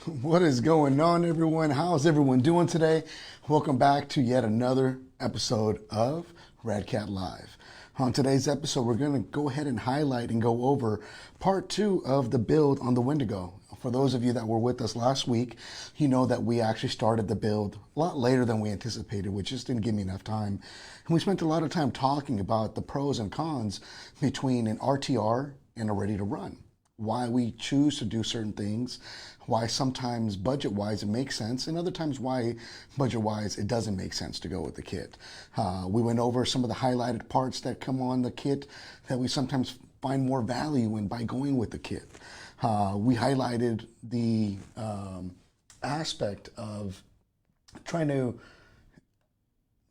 What is going on, everyone? How's everyone doing today? Welcome back to yet another episode of Redcat Live. On today's episode, we're going to go ahead and highlight and go over part two of the build on the Wendigo. For those of you that were with us last week, you know that we actually started the build a lot later than we anticipated, which just didn't give me enough time. And we spent a lot of time talking about the pros and cons between an RTR and a ready to run, why we choose to do certain things, why sometimes budget-wise it makes sense, and other times why budget-wise it doesn't make sense to go with the kit. We went over some of the highlighted parts that come on the kit that we sometimes find more value in by going with the kit. We highlighted the aspect of trying to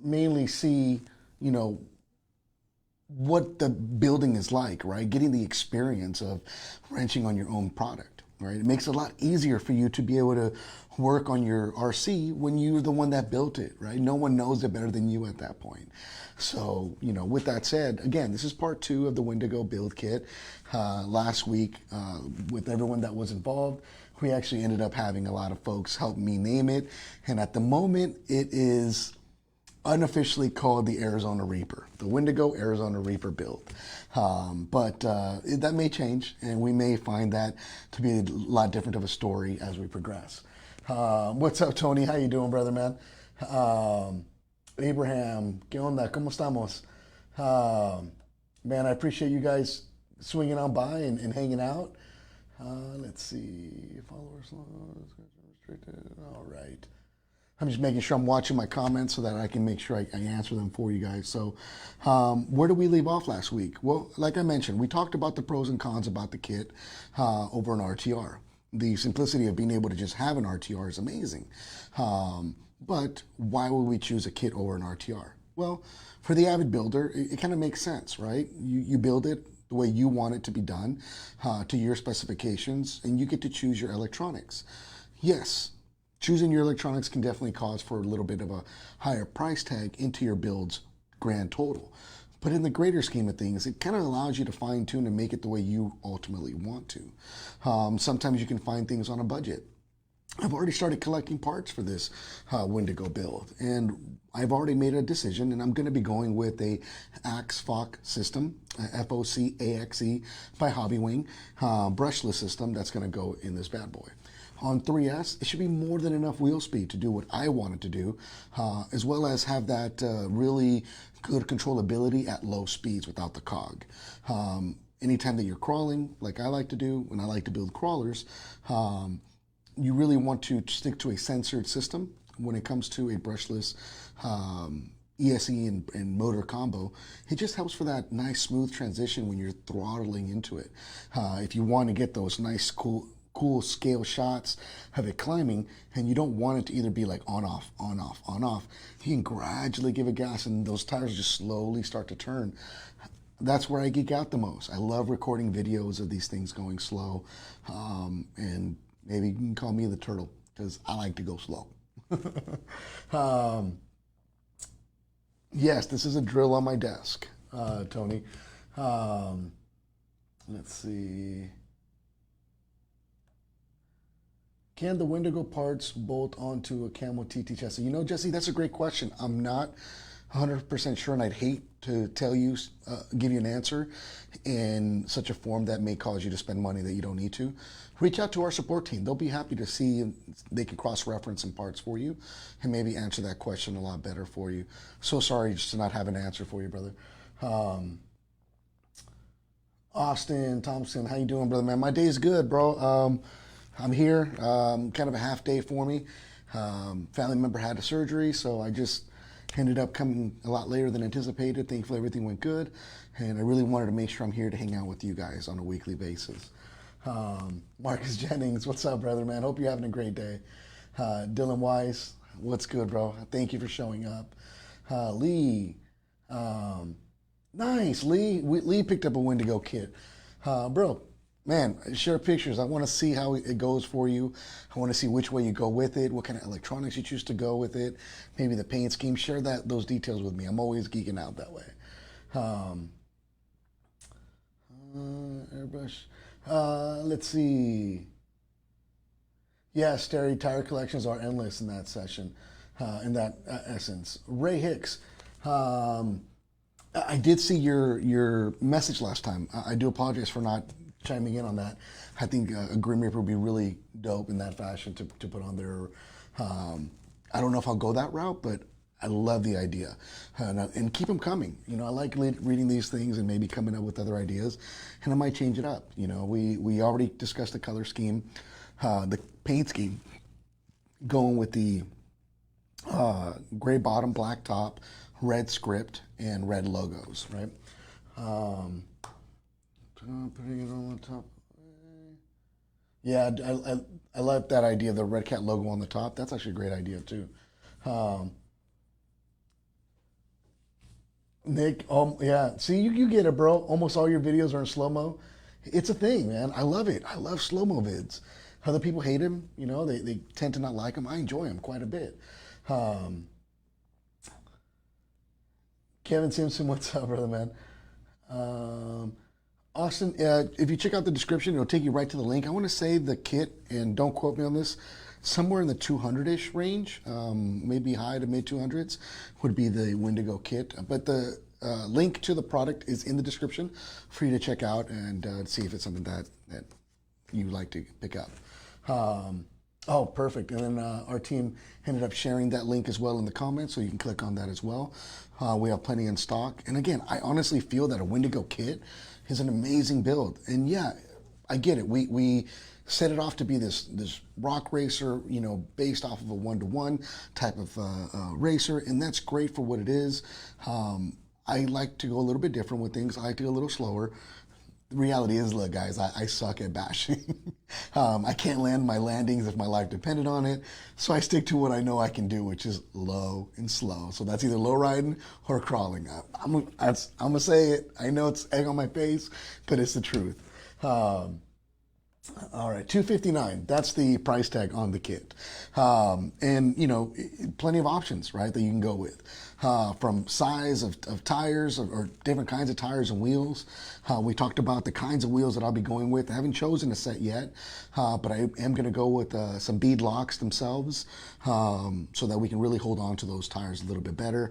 mainly see, what the building is like, right? Getting the experience of wrenching on your own product, right? It makes it a lot easier for you to be able to work on your RC when you're the one that built it, right? No one knows it better than you at that point. So, with that said, again, this is part two of the Wendigo build kit. Last week, with everyone that was involved, we actually ended up having a lot of folks help me name it. And at the moment, it is unofficially called the Arizona Reaper, the Wendigo Arizona Reaper build. But that may change, and we may find that to be a lot different of a story as we progress. What's up, Tony? How you doing, brother, man? Abraham, ¿qué onda? ¿Cómo estamos? Man, I appreciate you guys swinging on by and hanging out. Let's see. Followers, restricted. All right. I'm just making sure I'm watching my comments so that I can make sure I answer them for you guys. So where did we leave off last week? Well, like I mentioned, we talked about the pros and cons about the kit over an RTR. The simplicity of being able to just have an RTR is amazing. But why would we choose a kit over an RTR? Well, for the avid builder, it kind of makes sense, right? You build it the way you want it to be done, to your specifications, and you get to choose your electronics. Yes, choosing your electronics can definitely cause for a little bit of a higher price tag into your build's grand total. But in the greater scheme of things, it kind of allows you to fine tune and make it the way you ultimately want to. Sometimes you can find things on a budget. I've already started collecting parts for this Wendigo build, and I've already made a decision, and I'm going to be going with a AXFOC system, FOCAXE by Hobbywing, brushless system that's going to go in this bad boy. On 3S, it should be more than enough wheel speed to do what I wanted to do, as well as have that really good controllability at low speeds without the cog. Anytime that you're crawling, like I like to do when I like to build crawlers, you really want to stick to a sensored system when it comes to a brushless ESE and motor combo. It just helps for that nice smooth transition when you're throttling into it. If you want to get those nice cool scale shots of it climbing, and you don't want it to either be like on off on off on off, you can gradually give it gas and those tires just slowly start to turn. That's where I geek out the most. I love recording videos of these things going slow, and maybe you can call me the turtle because I like to go slow. Yes, this is a drill on my desk, Tony. Let's see. Can the Wendigo parts bolt onto a Camo TT chassis? Jesse, that's a great question. I'm not 100% sure, and I'd hate to tell you, give you an answer in such a form that may cause you to spend money that you don't need to. Reach out to our support team. They'll be happy to see, they can cross-reference some parts for you and maybe answer that question a lot better for you. So sorry just to not have an answer for you, brother. Austin Thompson, how you doing, brother, man? My day's good, bro. I'm here, kind of a half day for me. Family member had a surgery, so I just ended up coming a lot later than anticipated. Thankfully, everything went good, and I really wanted to make sure I'm here to hang out with you guys on a weekly basis. Marcus Jennings, what's up, brother, man? Hope you're having a great day. Dylan Wise, what's good, bro? Thank you for showing up. Lee, nice, Lee. Lee picked up a Wendigo kit. Bro, man, share pictures. I want to see how it goes for you. I want to see which way you go with it, what kind of electronics you choose to go with it, maybe the paint scheme. Share those details with me. I'm always geeking out that way. Airbrush. Let's see. Yeah, Sterry tire collections are endless in that session, in that essence. Ray Hicks, um, I did see your message last time. I do apologize for not chiming in on that. I think a Grim Reaper would be really dope in that fashion to put on there. I don't know if I'll go that route, but I love the idea, and keep them coming. You know, I like reading these things and maybe coming up with other ideas, and I might change it up. You know, we already discussed the color scheme, the paint scheme, going with the gray bottom, black top, red script, and red logos, right? Putting it on the top. Yeah, I like that idea, the Redcat logo on the top. That's actually a great idea too. Um, Nick, yeah. See, you get it, bro. Almost all your videos are in slow mo. It's a thing, man. I love it. I love slow mo vids. Other people hate him. You know, they tend to not like him. I enjoy him quite a bit. Um, Kevin Simpson, what's up, brother, man? Um, Austin, if you check out the description, it'll take you right to the link. I want to say the kit, and don't quote me on this, somewhere in the 200-ish range, maybe high to mid 200s, would be the Wendigo kit. But the link to the product is in the description for you to check out and see if it's something that you like to pick up. Oh, perfect. And then our team ended up sharing that link as well in the comments, so you can click on that as well. We have plenty in stock. And again, I honestly feel that a Wendigo kit is an amazing build. And yeah, I get it. We set it off to be this rock racer, you know, based off of a one-to-one type of racer, and that's great for what it is. I like to go a little bit different with things. I like to go a little slower. The reality is, look, guys, I suck at bashing. I can't land my landings if my life depended on it. So I stick to what I know I can do, which is low and slow. So that's either low riding or crawling. I'm gonna say it. I know it's egg on my face, but it's the truth. All right, $259. That's the price tag on the kit, and you know, plenty of options, right, that you can go with, from size of tires or different kinds of tires and wheels. We talked about the kinds of wheels that I'll be going with. I haven't chosen a set yet, but I am going to go with some bead locks themselves, so that we can really hold on to those tires a little bit better.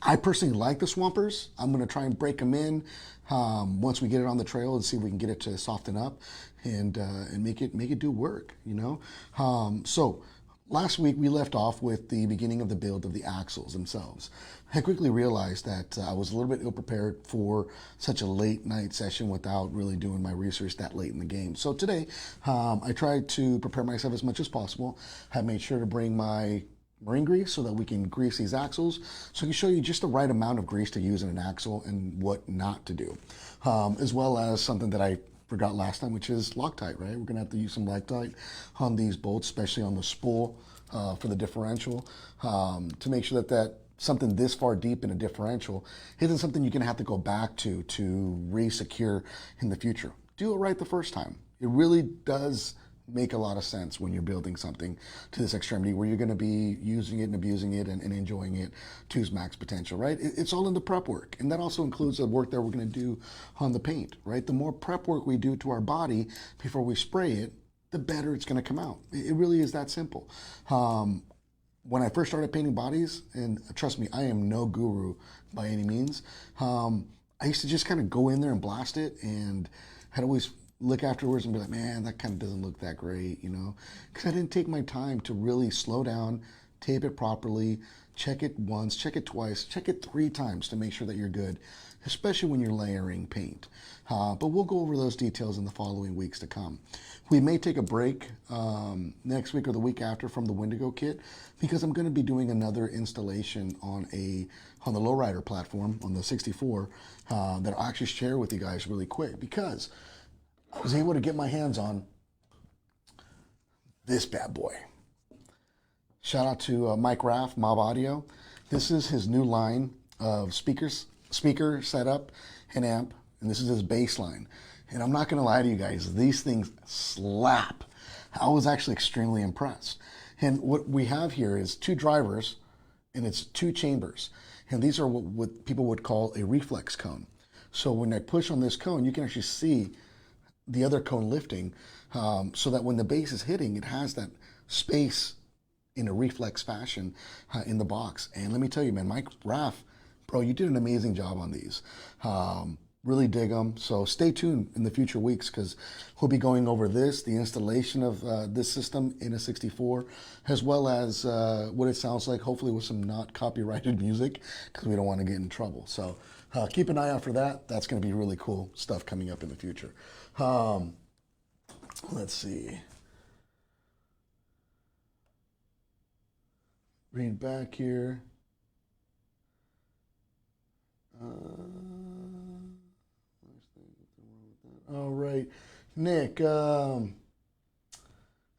I personally like the Swampers. I'm going to try and break them in once we get it on the trail and see if we can get it to soften up and make it do work, you know. So last week we left off with the beginning of the build of the axles themselves. I quickly realized that I was a little bit ill prepared for such a late night session without really doing my research that late in the game. So today I tried to prepare myself as much as possible. I made sure to bring my marine grease so that we can grease these axles, so I can show you just the right amount of grease to use in an axle and what not to do, as well as something that I forgot last time, which is Loctite, right? We're gonna have to use some Loctite on these bolts, especially on the spool for the differential, to make sure that something this far deep in a differential isn't something you're gonna have to go back to re-secure in the future. Do it right the first time. It really does make a lot of sense when you're building something to this extremity where you're going to be using it and abusing it and enjoying it to its max potential, right? It's all in the prep work, and that also includes the work that we're going to do on the paint, right? The more prep work we do to our body before we spray it, the better it's going to come out. It really is that simple. When I first started painting bodies, and trust me, I am no guru by any means, I used to just kind of go in there and blast it, and I'd always look afterwards and be like, man, that kind of doesn't look that great, you know, because I didn't take my time to really slow down, tape it properly, check it once, check it twice, check it 3 times to make sure that you're good, especially when you're layering paint. But we'll go over those details in the following weeks to come. We may take a break next week or the week after from the Wendigo kit, because I'm going to be doing another installation on the lowrider platform on the 64 that I'll actually share with you guys really quick, because I was able to get my hands on this bad boy. Shout out to Mike Raff, Mob Audio. This is his new line of speaker setup and amp, and this is his bass line. And I'm not going to lie to you guys, these things slap. I was actually extremely impressed. And what we have here is 2 drivers, and it's 2 chambers. And these are what people would call a reflex cone. So when I push on this cone, you can actually see the other cone lifting, so that when the bass is hitting, it has that space in a reflex fashion in the box. And let me tell you, man, Mike Raff, bro, you did an amazing job on these. Really dig them. So stay tuned in the future weeks because we'll be going over this, the installation of this system in a 64, as well as what it sounds like, hopefully with some not copyrighted music because we don't want to get in trouble. So keep an eye out for that. That's going to be really cool stuff coming up in the future. Let's see. Read back here. All right, Nick. So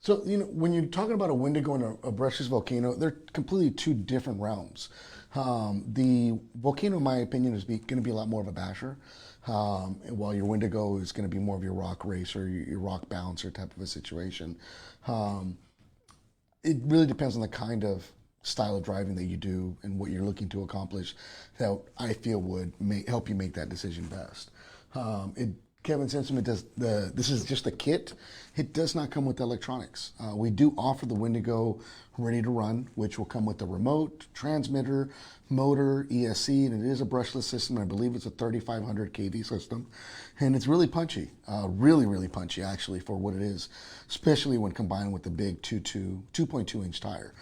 when you're talking about a Wendigo and a brushless volcano, they're completely two different realms. The volcano, in my opinion, is going to be a lot more of a basher, while your Wendigo is going to be more of your rock racer, your rock bouncer type of a situation. It really depends on the kind of style of driving that you do and what you're looking to accomplish that I feel would help you make that decision best. Kevin's Instrument does this is just a kit. It does not come with electronics. We do offer the Wendigo ready to run, which will come with the remote, transmitter, motor, ESC, and it is a brushless system. I believe it's a 3500 kV system, and it's really punchy, really punchy actually for what it is, especially when combined with the big 2.2 inch tire.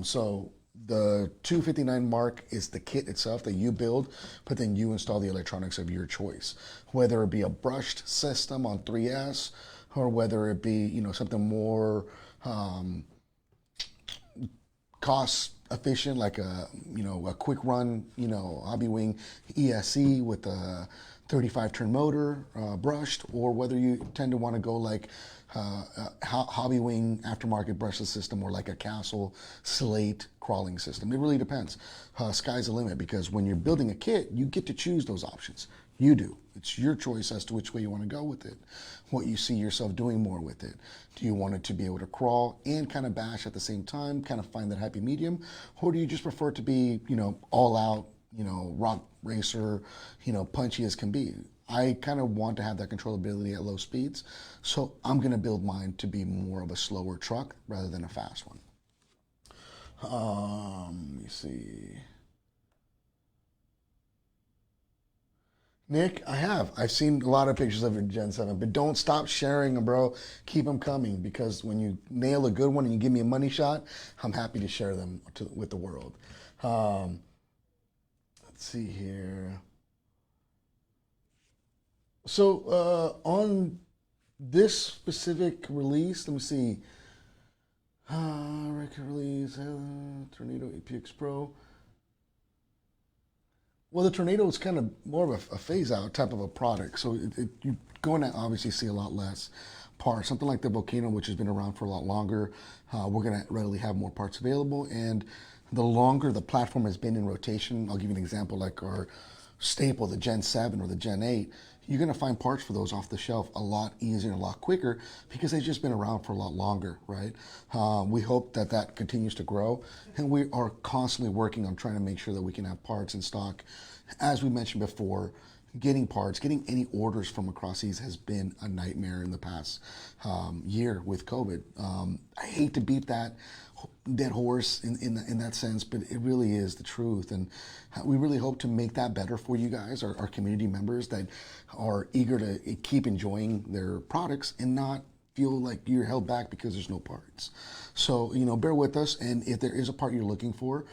So the 259 Mark is the kit itself that you build, but then you install the electronics of your choice, whether it be a brushed system on 3S or whether it be something more cost efficient, like a quick run hobby wing ESC with a 35 turn motor brushed, or whether you tend to want to go like hobby wing aftermarket brushless system or like a Castle slate crawling system. It really depends. Sky's the limit because when you're building a kit, you get to choose those options. You do. It's your choice as to which way you want to go with it, what you see yourself doing more with it. Do you want it to be able to crawl and kind of bash at the same time, kind of find that happy medium, or do you just prefer it to be, all out, rock racer, punchy as can be? I kind of want to have that controllability at low speeds, so I'm going to build mine to be more of a slower truck rather than a fast one. Let me see. Nick, I've seen a lot of pictures of your Gen 7, but don't stop sharing them, bro. Keep them coming, because when you nail a good one and you give me a money shot, I'm happy to share them with the world. Let's see here. So on this specific release, let me see. Record release, Tornado APX Pro. Well, the Tornado is kind of more of a phase-out type of a product, so you're going to obviously see a lot less parts. Something like the Volcano, which has been around for a lot longer, we're going to readily have more parts available, and the longer the platform has been in rotation, I'll give you an example, like our staple, the Gen 7 or the Gen 8, you're going to find parts for those off the shelf a lot easier and a lot quicker because they've just been around for a lot longer, right? We hope that that continues to grow, and we are constantly working on trying to make sure that we can have parts in stock. As we mentioned before, getting parts, getting any orders from across seas has been a nightmare in the past year with COVID. I hate to beat that dead horse in that sense, but it really is the truth, and we really hope to make that better for you guys, our community members that are eager to keep enjoying their products and not feel like you're held back because there's no parts. So, bear with us, and if there is a part you're looking for,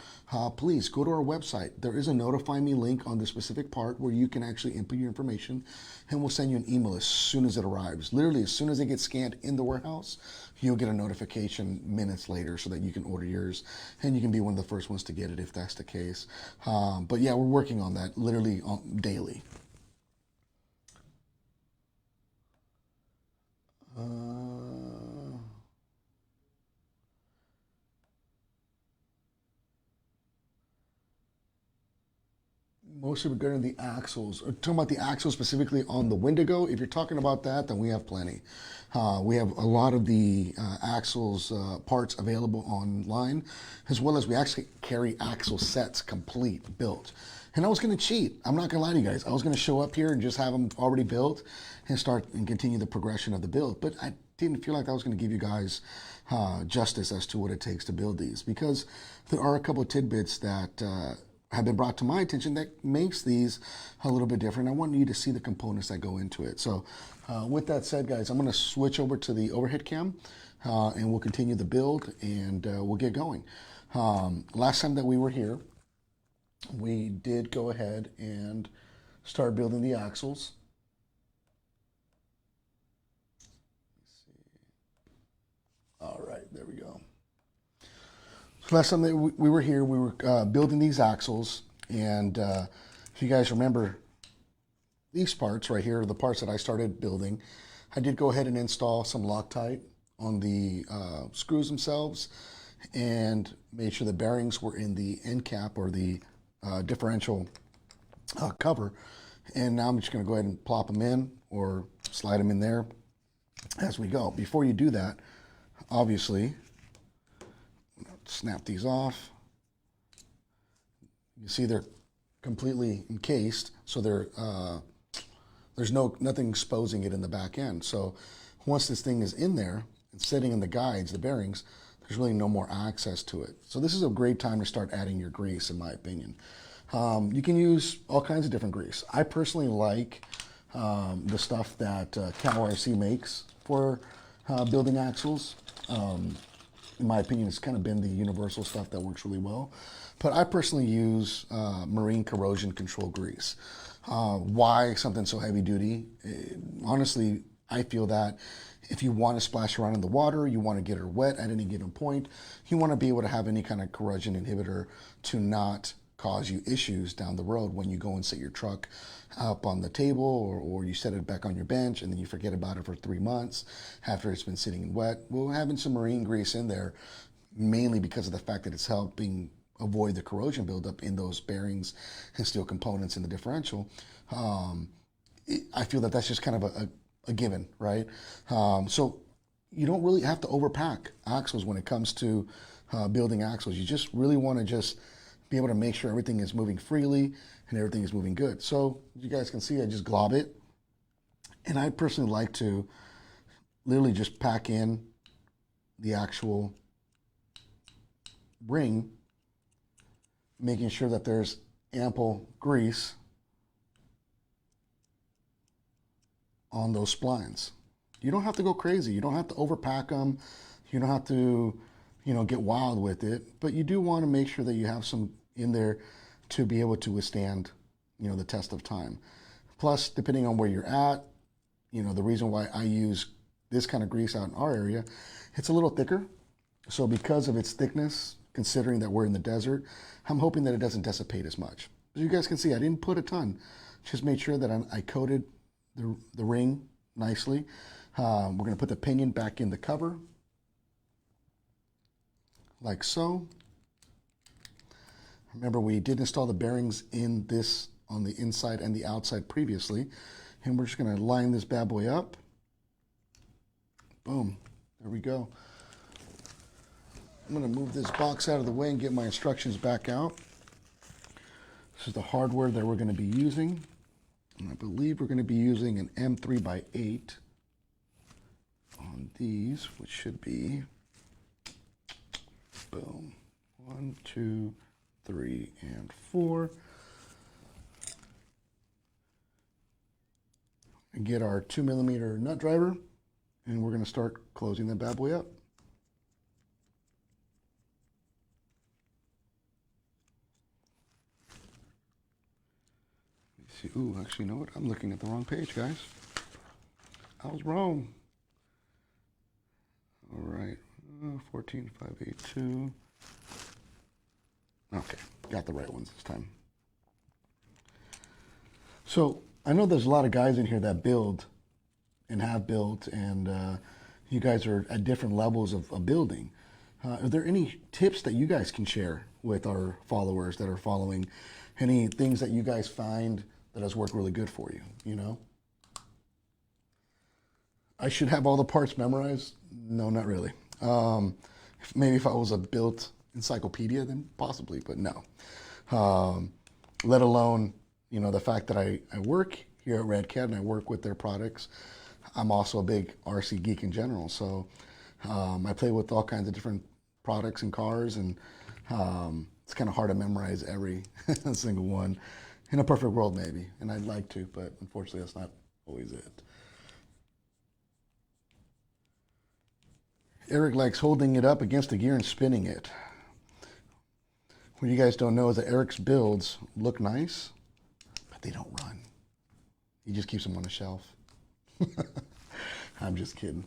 please go to our website. There is a notify me link on the specific part where you can actually input your information, and we'll send you an email as soon as it arrives. Literally, as soon as it gets scanned in the warehouse, you'll get a notification minutes later so that you can order yours, and you can be one of the first ones to get it if that's the case. But yeah, we're working on that literally daily. Mostly regarding the axles. Talking about the axles specifically on the Wendigo, if you're talking about that, then we have plenty. We have a lot of the axles parts available online, as well as we actually carry axle sets complete, built. And I was going to cheat. I'm not going to lie to you guys. I was going to show up here and just have them already built and start and continue the progression of the build. But I didn't feel like I was going to give you guys justice as to what it takes to build these, because there are a couple of tidbits that have been brought to my attention that makes these a little bit different. I want you to see the components that go into it. So with that said, guys, I'm going to switch over to the overhead cam and we'll continue the build, and we'll get going. Last time that we were here, we did go ahead and start building the axles. All right, there we go. So last time that we were here, we were building these axles, and if you guys remember, these parts right here are the parts that I started building. I did go ahead and install some Loctite on the screws themselves, and made sure the bearings were in the end cap, or the differential cover. And now I'm just going to go ahead and plop them in, or slide them in there as we go. Before you do that, obviously, snap these off. You see they're completely encased, so there's nothing exposing it in the back end. So once this thing is in there and sitting in the guides, the bearings, there's really no more access to it. So this is a great time to start adding your grease, in my opinion. You can use all kinds of different grease. I personally like the stuff that Cal RC makes for building axles. In my opinion, it's kind of been the universal stuff that works really well. But I personally use marine corrosion control grease. Why something so heavy duty? Honestly, I feel that if you want to splash around in the water, you want to get her wet at any given point, you want to be able to have any kind of corrosion inhibitor to not cause you issues down the road when you go and set your truck up on the table, or you set it back on your bench and then you forget about it for 3 months after it's been sitting in wet. Well, having some marine grease in there, mainly because of the fact that it's helping avoid the corrosion buildup in those bearings and steel components in the differential, I feel that that's just kind of a given, right? So you don't really have to overpack axles when it comes to building axles. You just really want to just be able to make sure everything is moving freely and everything is moving good. So you guys can see I just glob it. And I personally like to literally just pack in the actual ring, making sure that there's ample grease on those splines. You don't have to go crazy. You don't have to overpack them. You don't have to, get wild with it. But you do want to make sure that you have some in there to be able to withstand, the test of time. Plus, depending on where you're at, the reason why I use this kind of grease out in our area, it's a little thicker. So because of its thickness, considering that we're in the desert, I'm hoping that it doesn't dissipate as much. As you guys can see, I didn't put a ton. Just made sure that I coated the ring nicely. We're going to put the pinion back in the cover, like so. Remember, we did install the bearings in this on the inside and the outside previously, and we're just going to line this bad boy up. Boom, there we go. I'm going to move this box out of the way and get my instructions back out. This is the hardware that we're going to be using. And I believe we're going to be using an M3x8 on these, which should be, boom, 1, 2, 3, and 4. And get our 2mm nut driver, and we're going to start closing that bad boy up. Ooh, actually, you know what? I'm looking at the wrong page, guys. I was wrong. All right, 14582. Okay, got the right ones this time. So I know there's a lot of guys in here that build and have built, and you guys are at different levels of building. Are there any tips that you guys can share with our followers that are following? Any things that you guys find that has worked really good for you, I should have all the parts memorized? No, not really. Maybe if I was a built encyclopedia, then possibly, but no. Let alone, the fact that I work here at Redcat and I work with their products. I'm also a big RC geek in general. So I play with all kinds of different products and cars, and it's kind of hard to memorize every single one. In a perfect world, maybe, and I'd like to, but unfortunately, that's not always it. Eric likes holding it up against the gear and spinning it. What you guys don't know is that Eric's builds look nice, but they don't run. He just keeps them on the shelf. I'm just kidding.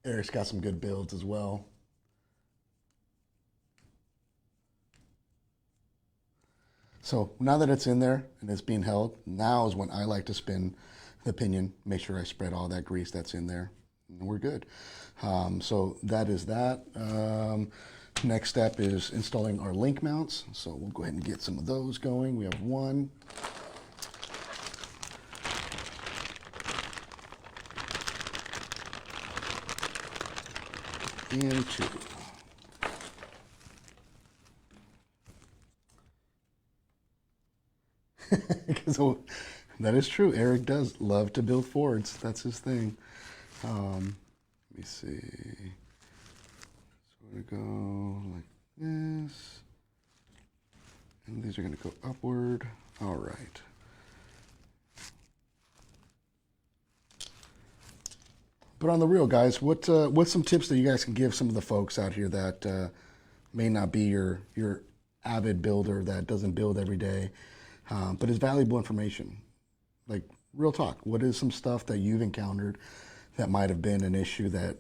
Eric's got some good builds as well. So now that it's in there and it's being held, now is when I like to spin the pinion, make sure I spread all that grease that's in there, and we're good. So that is that. Next step is installing our link mounts. So we'll go ahead and get some of those going. We have one. And two. So that is true. Eric does love to build Fords. That's his thing. Let me see. So we're going to go like this. And these are going to go upward. All right. But on the real, guys, what's some tips that you guys can give some of the folks out here that may not be your avid builder that doesn't build every day, but is valuable information? Like, real talk, what is some stuff that you've encountered that might have been an issue that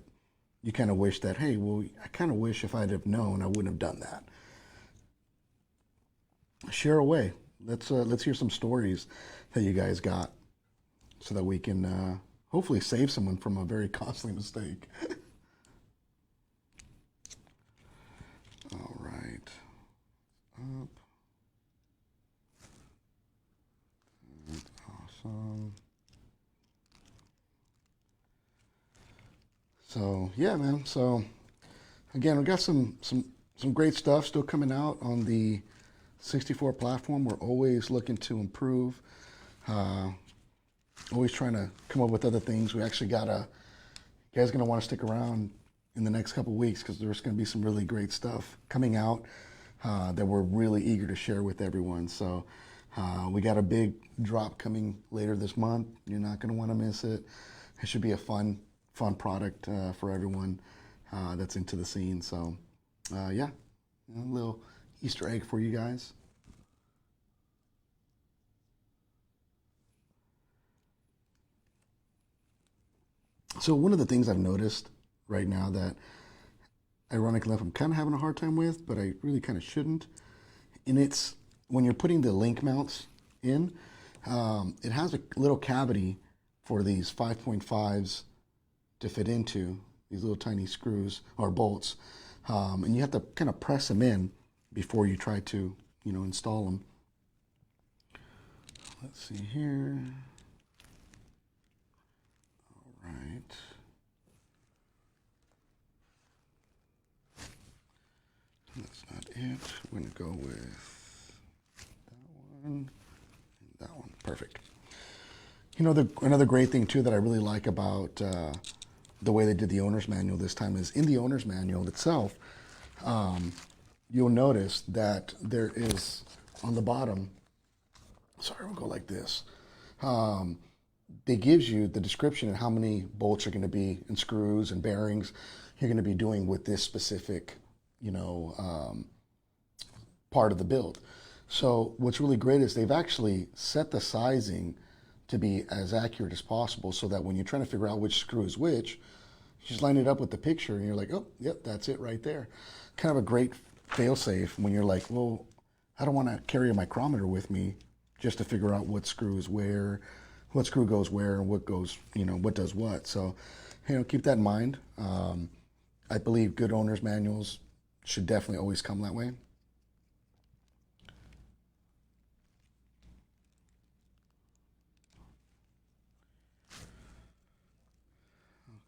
you kind of wish that, hey, well, I kind of wish if I'd have known I wouldn't have done that? Share away. Let's hear some stories that you guys got so that we can hopefully save someone from a very costly mistake. All right. Up. Awesome. So yeah, man. So again, we got some great stuff still coming out on the 64 platform. We're always looking to improve. Always trying to come up with other things. We actually got you guys going to want to stick around in the next couple of weeks because there's going to be some really great stuff coming out that we're really eager to share with everyone. So we got a big drop coming later this month. You're not going to want to miss it. It should be a fun product for everyone that's into the scene. So yeah, a little Easter egg for you guys. So one of the things I've noticed right now that ironically enough I'm kind of having a hard time with, but I really kind of shouldn't, and it's when you're putting the link mounts in, it has a little cavity for these 5.5s to fit into, these little tiny screws or bolts, and you have to kind of press them in before you try to, install them. Let's see here. All right. That's not it. We're going to go with that one and that one. Perfect. Another great thing too that I really like about the way they did the owner's manual this time is in the owner's manual itself, you'll notice that there is on the bottom, sorry, we'll go like this. It gives you the description of how many bolts are going to be and screws and bearings you're going to be doing with this specific, part of the build. So what's really great is they've actually set the sizing to be as accurate as possible so that when you're trying to figure out which screw is which, you just line it up with the picture and you're like, oh, yep, that's it right there. Kind of a great fail-safe when you're like, well, I don't want to carry a micrometer with me just to figure out what screw is where, what screw goes where, and what goes, what does what. So, keep that in mind. I believe good owner's manuals should definitely always come that way.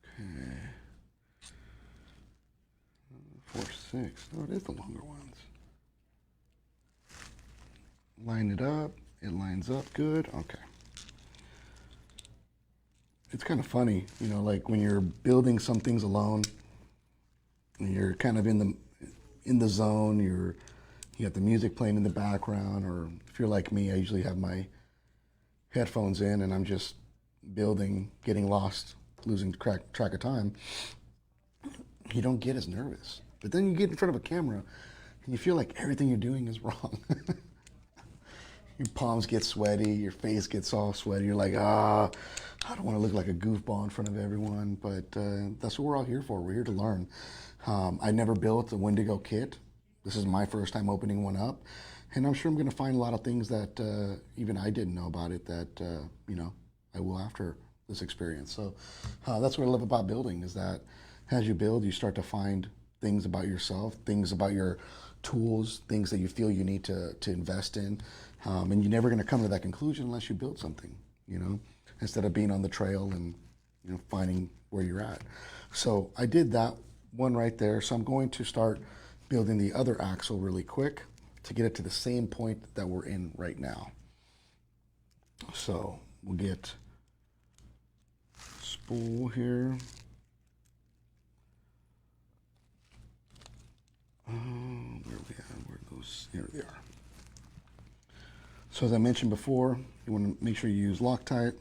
Okay. 4, 6. Oh, it is the longer ones. Line it up. It lines up good. Okay. it's kind of funny, you know, like when you're building some things alone, and you're kind of in the zone. You got the music playing in the background, or if you're like me, I usually have my headphones in and I'm just building, getting lost, losing track of time. You don't get as nervous. But then you get in front of a camera and you feel like everything you're doing is wrong. Your palms get sweaty, your face gets all sweaty. You're like, I don't want to look like a goofball in front of everyone. But that's what we're all here for. We're here to learn. I never built a Wendigo kit. This is my first time opening one up. And I'm sure I'm going to find a lot of things that even I didn't know about it that, I will after this experience. So that's what I love about building is that as you build, you start to find things about yourself, things about your tools, things that you feel you need to invest in. And you're never going to come to that conclusion unless you build something, instead of being on the trail and, finding where you're at. So I did that one right there. So I'm going to start building the other axle really quick to get it to the same point that we're in right now. So we'll get spool here. Where are we at? Where are those? Here they are. So as I mentioned before, you want to make sure you use Loctite.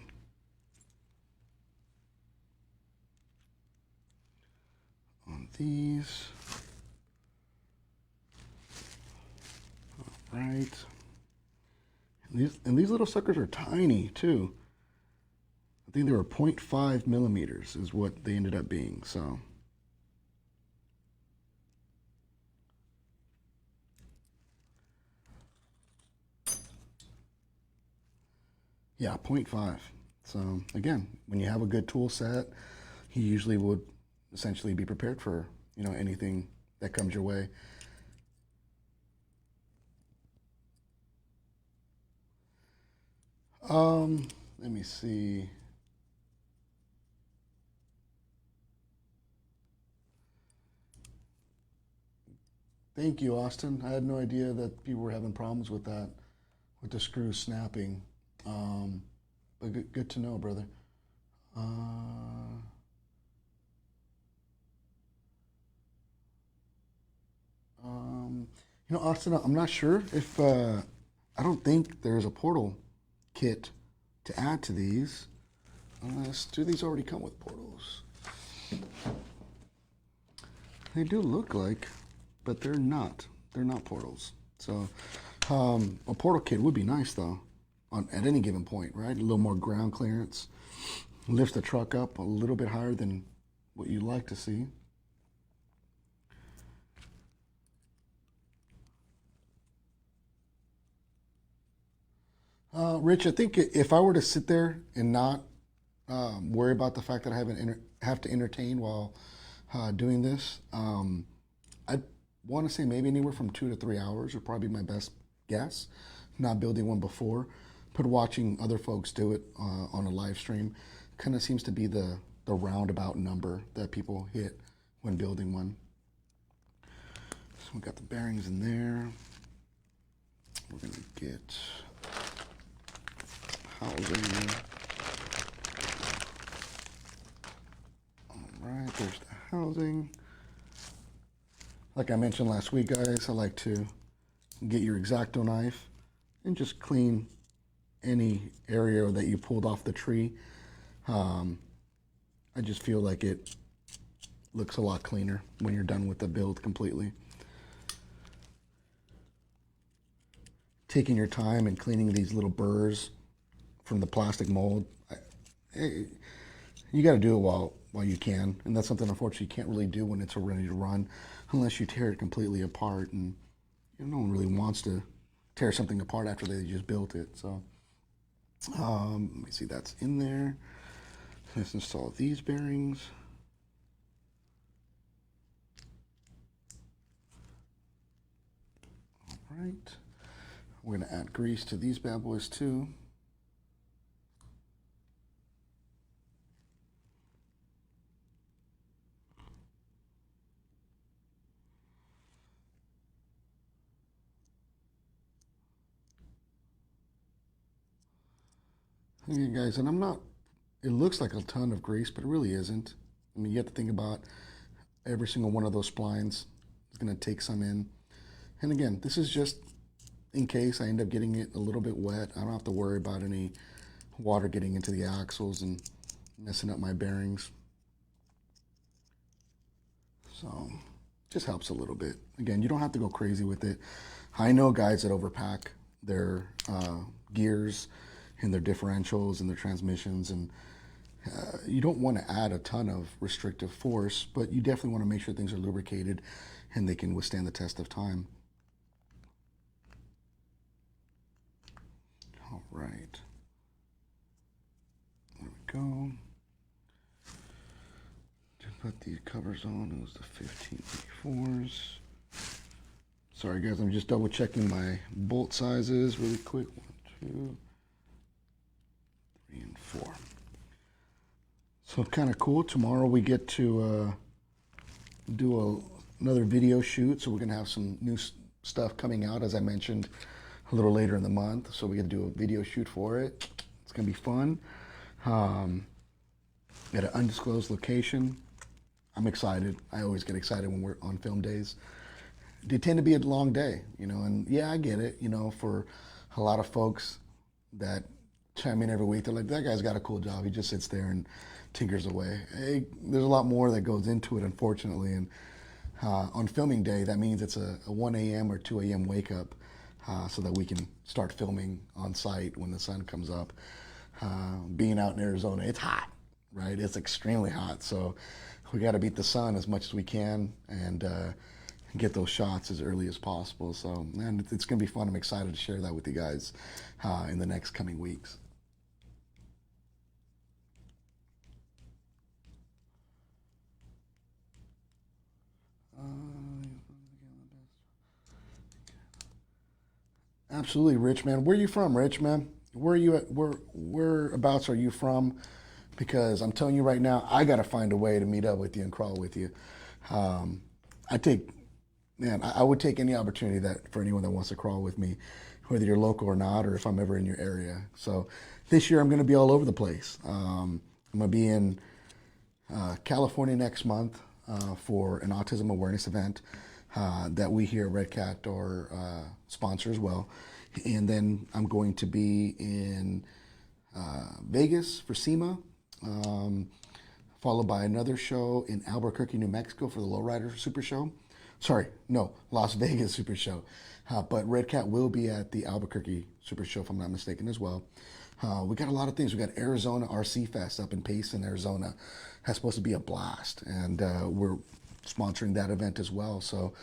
On these. All right. And these little suckers are tiny too. I think they were 0.5 millimeters is what they ended up being. So. Yeah, 0.5. So again, when you have a good tool set, you usually would essentially be prepared for, anything that comes your way. Let me see. Thank you, Austin. I had no idea that people were having problems with that, with the screws snapping. But good to know, brother. Austin, I'm not sure if I don't think there's a portal kit to add to these, unless do these already come with portals? They do look like, but they're not. They're not portals. So a portal kit would be nice though, at any given point, right? A little more ground clearance, lifts the truck up a little bit higher than what you'd like to see. Rich, I think if I were to sit there and not worry about the fact that I have to entertain while doing this, I'd want to say maybe anywhere from 2 to 3 hours would probably be my best guess. Not building one before, but watching other folks do it on a live stream kind of seems to be the roundabout number that people hit when building one. So we got the bearings in there. We're going to get housing. All right, there's the housing. Like I mentioned last week, guys, I like to get your X-Acto knife and just clean any area that you pulled off the tree. I just feel like it looks a lot cleaner when you're done with the build completely. Taking your time and cleaning these little burrs from the plastic mold, you got to do it while you can, and that's something unfortunately you can't really do when it's ready to run, unless you tear it completely apart, and no one really wants to tear something apart after they just built it. So let me see, that's in there. Let's install these bearings. All right, we're going to add grease to these bad boys too. Okay, guys, and I'm not it looks like a ton of grease, but it really isn't. I mean, you have to think about every single one of those splines is going to take some in. And again, this is just in case I end up getting it a little bit wet. I don't have to worry about any water getting into the axles and messing up my bearings. So just helps a little bit. Again, you don't have to go crazy with it. I know guys that overpack their gears and their differentials and their transmissions, and you don't want to add a ton of restrictive force, but you definitely want to make sure things are lubricated and they can withstand the test of time. All right. There we go. To put the covers on, it was the 1584s. Sorry guys, I'm just double checking my bolt sizes really quick. 1, 2, 3, and 4. So kind of cool. Tomorrow we get to do another video shoot. So we're gonna have some new stuff coming out, as I mentioned, a little later in the month. So we get to do a video shoot for it. It's gonna be fun. At an undisclosed location. I'm excited. I always get excited when we're on film days. They tend to be a long day, you know, and yeah, I get it, you know, for a lot of folks that chime in every week, they're like, that guy's got a cool job. He just sits there and tinkers away. Hey, there's a lot more that goes into it, unfortunately. And on filming day, that means it's a 1 a.m. or 2 a.m. wake up so that we can start filming on site when the sun comes up. Being out in Arizona, it's hot, right? It's extremely hot. So we got to beat the sun as much as we can and get those shots as early as possible. So, man, it's going to be fun. I'm excited to share that with you guys in the next coming weeks. Absolutely, Rich, man. Where are you from, Rich, man? Where are you at? Whereabouts are you from? Because I'm telling you right now, I got to find a way to meet up with you and crawl with you. I would take any opportunity that for anyone that wants to crawl with me, whether you're local or not, or if I'm ever in your area. So this year I'm going to be all over the place. I'm going to be in California next month for an autism awareness event that we here at Redcat are sponsor as well. And then I'm going to be in Vegas for SEMA, followed by another show in Albuquerque, New Mexico for the Lowrider Super Show. Sorry, no, Las Vegas Super Show. But Redcat will be at the Albuquerque Super Show, if I'm not mistaken, as well. We got a lot of things. We got Arizona RC Fest up in Payson, Arizona. That's supposed to be a blast. And we're sponsoring that event as well. So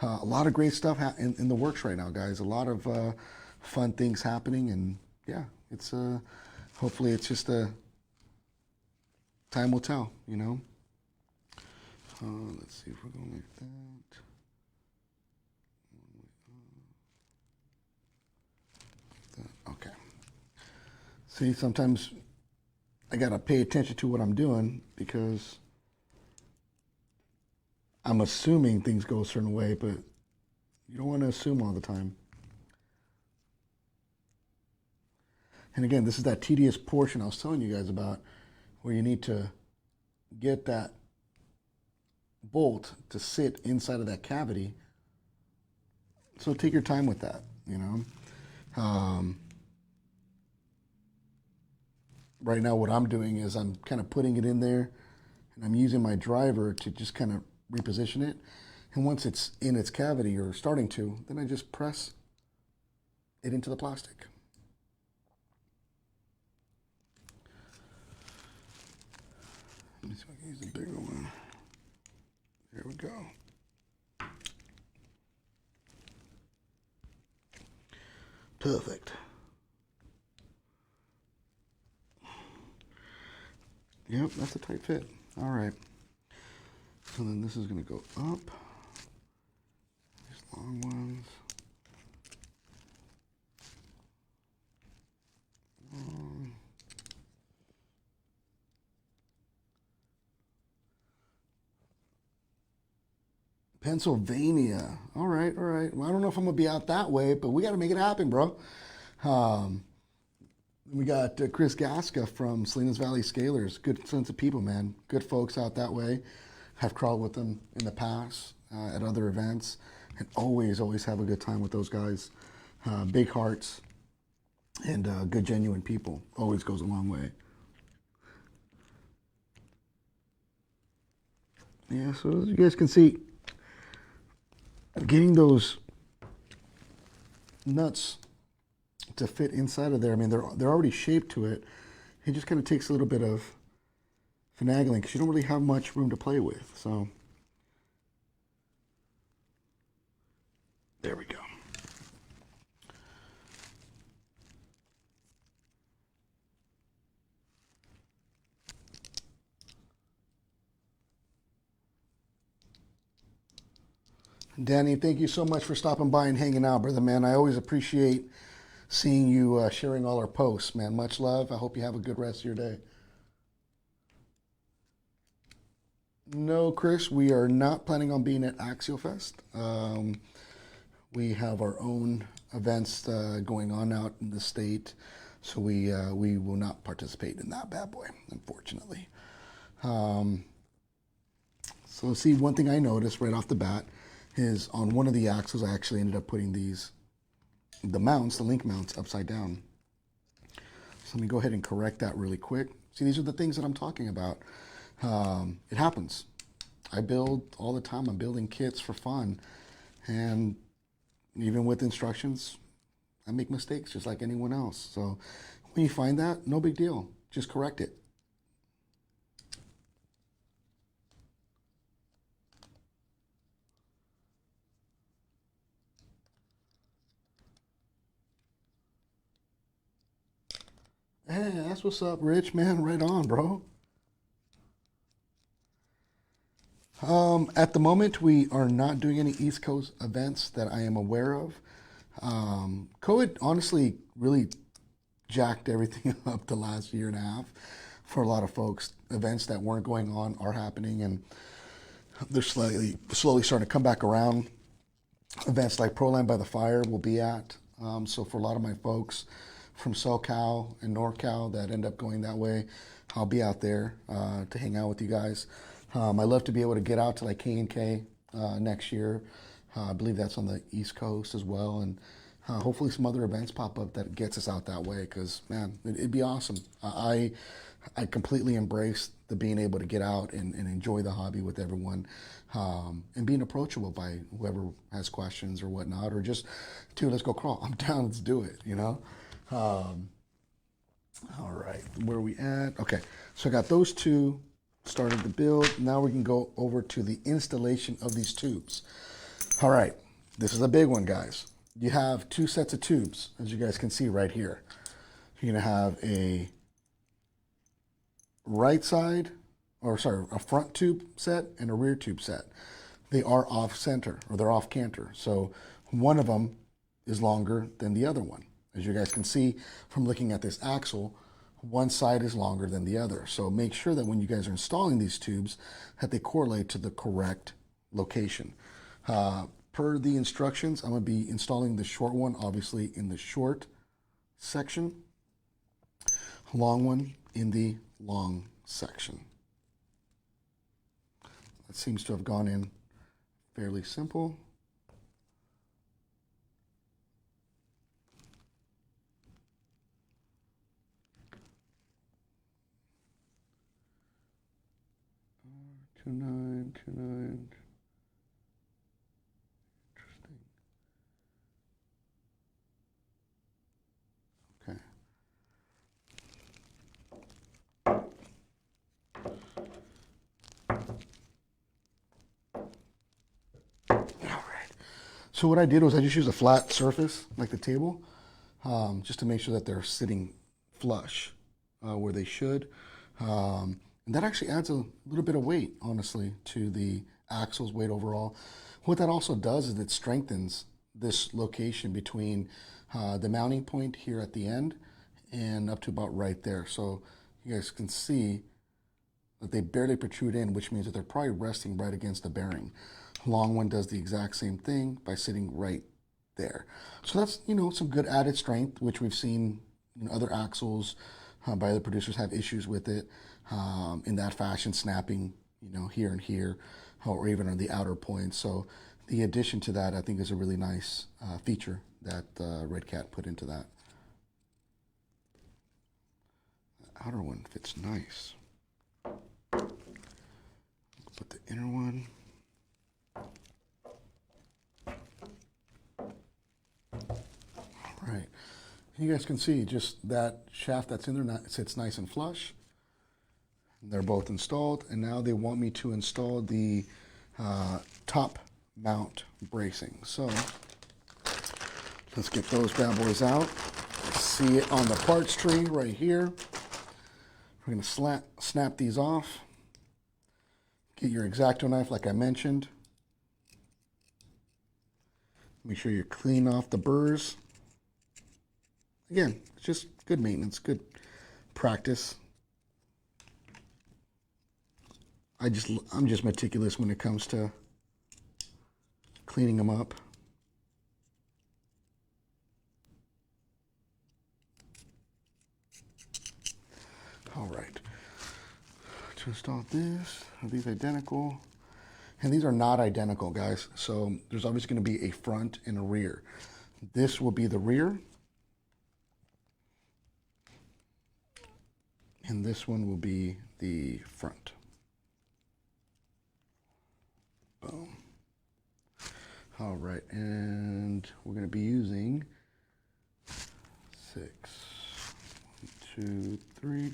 a lot of great stuff in the works right now, guys. A lot of fun things happening. And yeah, it's hopefully it's just time will tell, you know. Let's see if we're going like that. Okay. See, sometimes I gotta pay attention to what I'm doing because I'm assuming things go a certain way, but you don't want to assume all the time. And again, this is that tedious portion I was telling you guys about where you need to get that bolt to sit inside of that cavity. So take your time with that, you know. Right now what I'm doing is I'm kind of putting it in there and I'm using my driver to just kind of reposition it. And once it's in its cavity or starting to, then I just press it into the plastic. Let me see if I can use a bigger one. There we go. Perfect. Yep, that's a tight fit. All right. So then this is going to go up. These long ones. Pennsylvania. All right, all right. Well, I don't know if I'm going to be out that way, but we got to make it happen, bro. We got Chris Gaska from Salinas Valley Scalers. Good sense of people, man. Good folks out that way. Have crawled with them in the past at other events, and always have a good time with those guys. Big hearts and good, genuine people. Always goes a long way. Yeah, so as you guys can see, getting those nuts to fit inside of there, I mean, they're already shaped to it. It just kind of takes a little bit of finagling because you don't really have much room to play with. So there we go. Danny, thank you so much for stopping by and hanging out, brother, man. I always appreciate seeing you sharing all our posts, man. Much love. I hope you have a good rest of your day. No, Chris, we are not planning on being at AxioFest. We have our own events going on out in the state, so we will not participate in that bad boy, unfortunately. So see, one thing I noticed right off the bat is on one of the axles, I actually ended up putting the mounts, the link mounts, upside down. So let me go ahead and correct that really quick. See, these are the things that I'm talking about. It happens. I build all the time. I'm building kits for fun. And even with instructions, I make mistakes just like anyone else. So when you find that, no big deal. Just correct it. Hey, that's what's up, Rich, man. Right on, bro. At the moment, we are not doing any East Coast events that I am aware of. COVID honestly really jacked everything up the last year and a half for a lot of folks. Events that weren't going on are happening, and they're slowly starting to come back around. Events like Proline by the Fire will be at. So for a lot of my folks from SoCal and NorCal that end up going that way, I'll be out there to hang out with you guys. I love to be able to get out to like K&K next year. I believe that's on the East Coast as well, and hopefully some other events pop up that gets us out that way. Because man, it'd be awesome. I completely embrace the being able to get out and enjoy the hobby with everyone, and being approachable by whoever has questions or whatnot, or just, dude, let's go crawl. I'm down. Let's do it. You know. All right, where are we at? Okay, so I got those two started the build. Now we can go over to the installation of these tubes. All right, this is a big one, guys. You have two sets of tubes, as you guys can see right here. You're gonna have a right side, or sorry, a front tube set and a rear tube set. They are off center, or they're off canter. So one of them is longer than the other one. As you guys can see from looking at this axle, one side is longer than the other. So make sure that when you guys are installing these tubes that they correlate to the correct location. Per the instructions, I'm going to be installing the short one, obviously, in the short section, long one in the long section. That seems to have gone in fairly simple. Two nine. Interesting. Okay. All right. So what I did was I just used a flat surface like the table, just to make sure that they're sitting flush where they should. And that actually adds a little bit of weight, honestly, to the axle's weight overall. What that also does is it strengthens this location between the mounting point here at the end and up to about right there. So you guys can see that they barely protrude in, which means that they're probably resting right against the bearing. Long one does the exact same thing by sitting right there. So that's, you know, some good added strength, which we've seen, other axles by other producers have issues with it in that fashion, snapping, here and here, or even on the outer points. So the addition to that, I think, is a really nice feature that Redcat put into that. The outer one fits nice. Put the inner one. All right. You guys can see just that shaft that's in there sits nice and flush. They're both installed, and now they want me to install the top mount bracing. So let's get those bad boys out. See it on the parts tree right here. We're going to snap these off. Get your X-Acto knife like I mentioned. Make sure you clean off the burrs. Again, it's just good maintenance, good practice. I'm just meticulous when it comes to cleaning them up. All right. To install this, are these identical? And these are not identical, guys. So there's obviously going to be a front and a rear. This will be the rear. And this one will be the front. Boom. All right, and we're going to be using 6, 1, 2, 3,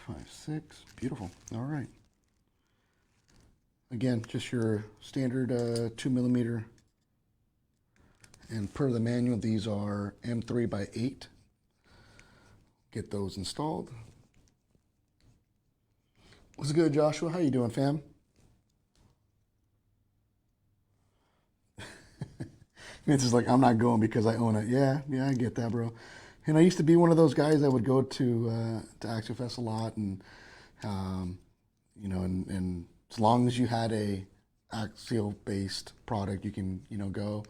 5, 6. Beautiful. All right. Again, just your standard 2mm. And per the manual, these are M3 by 8. Get those installed. What's good, Joshua? How you doing, fam? Vince is like, I'm not going because I own it. Yeah, I get that, bro. And I used to be one of those guys that would go to Axial Fest a lot, and and as long as you had a axial-based product, you can go.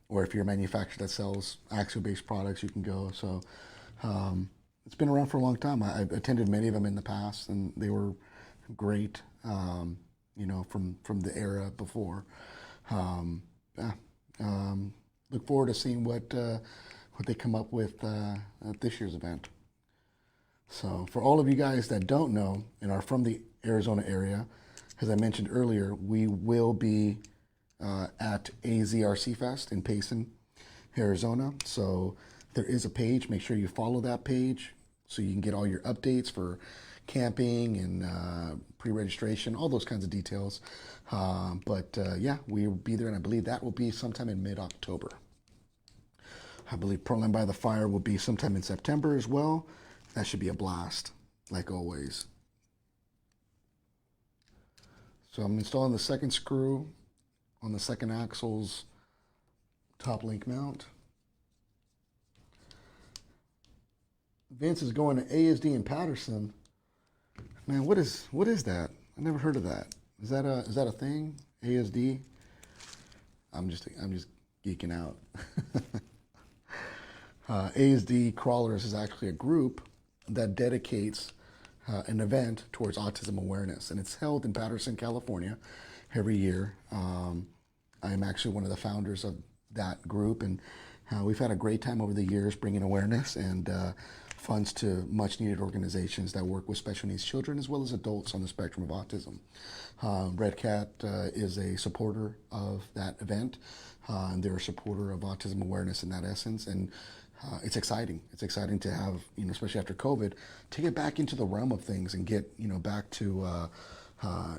Or if you're a manufacturer that sells axial-based products, you can go. So it's been around for a long time. I've attended many of them in the past, and they were great. From the era before. Look forward to seeing what they come up with at this year's event. So for all of you guys that don't know and are from the Arizona area, as I mentioned earlier, we will be at AZRC Fest in Payson, Arizona. So there is a page. Make sure you follow that page so you can get all your updates for camping and pre-registration, all those kinds of details. Yeah, we'll be there, and I believe that will be sometime in mid-October. I believe Portland by the Fire will be sometime in September as well. That should be a blast, like always. So I'm installing the second screw on the second axle's top link mount. Vince is going to ASD in Patterson. Man, what is that? I never heard of that. Is that a thing? ASD? I'm just geeking out. ASD Crawlers is actually a group that dedicates an event towards autism awareness, and it's held in Patterson, California, every year. I'm actually one of the founders of that group, and we've had a great time over the years bringing awareness and funds to much-needed organizations that work with special needs children as well as adults on the spectrum of autism. Redcat is a supporter of that event, and they're a supporter of autism awareness in that essence, and it's exciting. It's exciting to have, especially after COVID, to get back into the realm of things and get, back to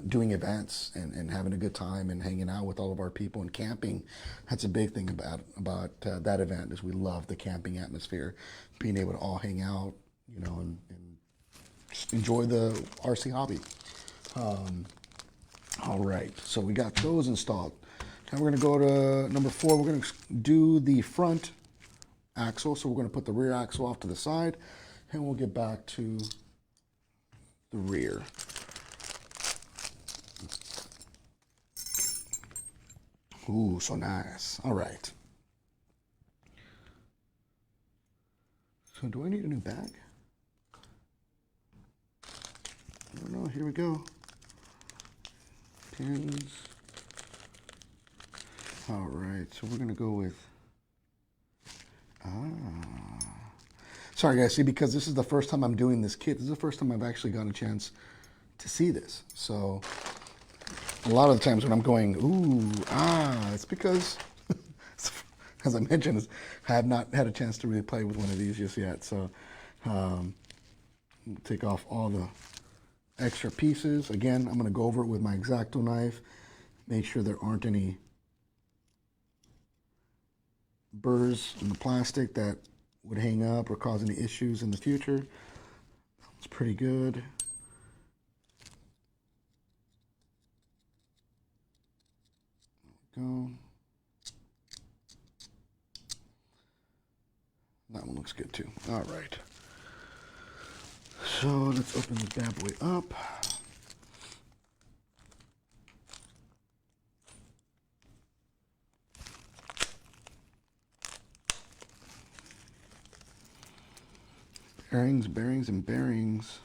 doing events and having a good time and hanging out with all of our people and camping. That's a big thing about that event is we love the camping atmosphere, being able to all hang out, and just enjoy the RC hobby. All right, so we got those installed. Now we're going to go to number 4. We're going to do the front axle. So we're going to put the rear axle off to the side, and we'll get back to the rear. Ooh, so nice. All right. So do I need a new bag? I don't know. Here we go. Pins. All right. So we're going to go with... Sorry, guys. See, because this is the first time I'm doing this kit. This is the first time I've actually gotten a chance to see this. So a lot of the times when I'm going, it's because, as I mentioned, I have not had a chance to really play with one of these just yet. So take off all the extra pieces. Again, I'm going to go over it with my X-Acto knife. Make sure there aren't any burrs in the plastic that would hang up or cause any issues in the future. It's pretty good. There we go. That one looks good too. All right. So let's open the bad boy up. Bearings, bearings, and bearings.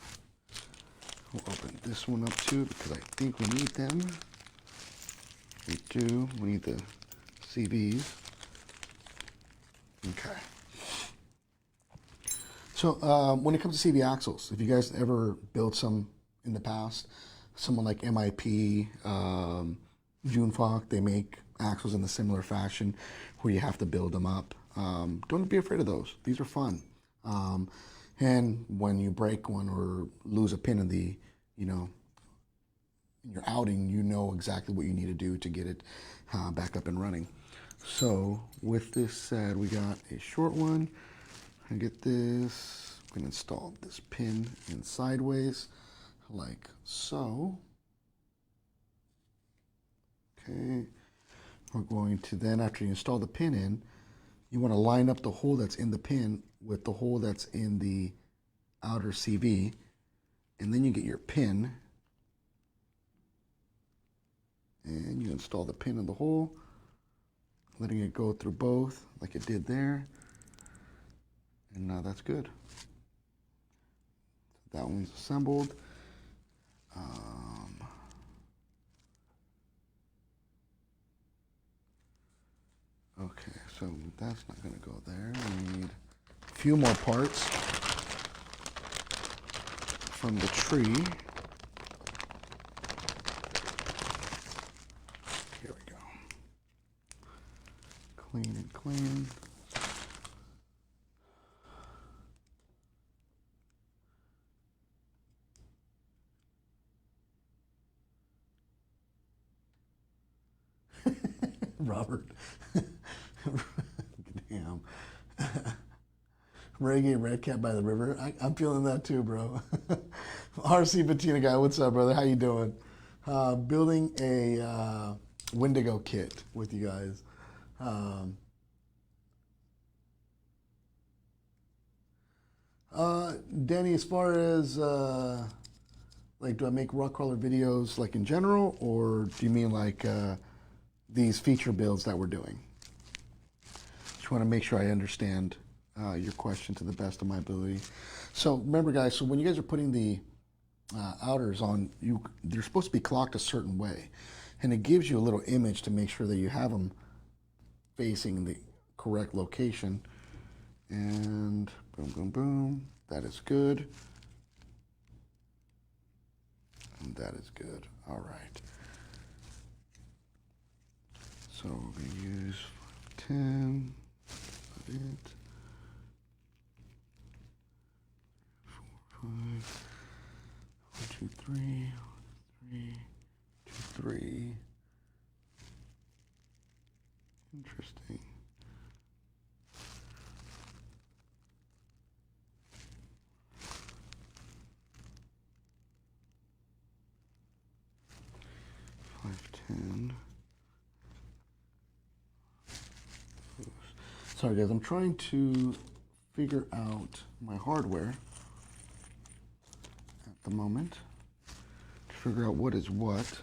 We'll open this one up too because I think we need them. We do. We need the CVs. Okay. So when it comes to CV axles, if you guys ever built some in the past, someone like MIP, Junefalk, they make axles in a similar fashion where you have to build them up. Don't be afraid of those. These are fun. And when you break one or lose a pin in the, in your outing, you know exactly what you need to do to get it back up and running. So with this said, we got a short one. I get this. I'm going to install this pin in sideways, like so. Okay. We're going to then, after you install the pin in, you want to line up the hole that's in the pin with the hole that's in the outer CV, and then you get your pin, and you install the pin in the hole, letting it go through both like it did there, and now that's good. That one's assembled. Okay, so that's not going to go there. We need a few more parts from the tree. Here we go. Clean and clean. Robert. Damn. Reggae Redcat by the river. I'm feeling that too, bro. RC Patina guy, what's up, brother? How you doing? Building a Wendigo kit with you guys. Danny, as far as like, do I make rock crawler videos like in general, or do you mean like these feature builds that we're doing? Just want to make sure I understand your question to the best of my ability. So remember, guys, so when you guys are putting the outers on, they're supposed to be clocked a certain way, and it gives you a little image to make sure that you have them facing the correct location. And boom, boom, boom. That is good. And that is good. All right. So we're going to use 10. That's it. 4, 5. 1, 2, 3. 3, 2, 3. Interesting. Sorry guys, I'm trying to figure out my hardware at the moment to figure out what is what.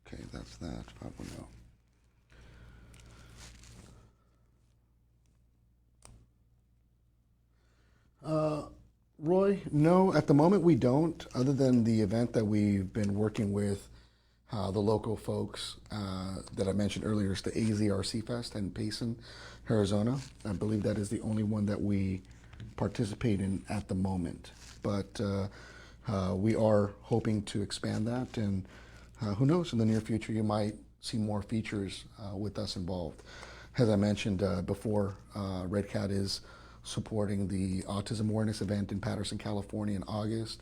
Okay, that's that. 510. Roy, no, at the moment we don't, other than the event that we've been working with the local folks that I mentioned earlier. It's the AZRC Fest in Payson, Arizona. I believe that is the only one that we participate in at the moment. But we are hoping to expand that, and who knows, in the near future you might see more features with us involved. As I mentioned before, Redcat is supporting the Autism Awareness event in Patterson, California in August,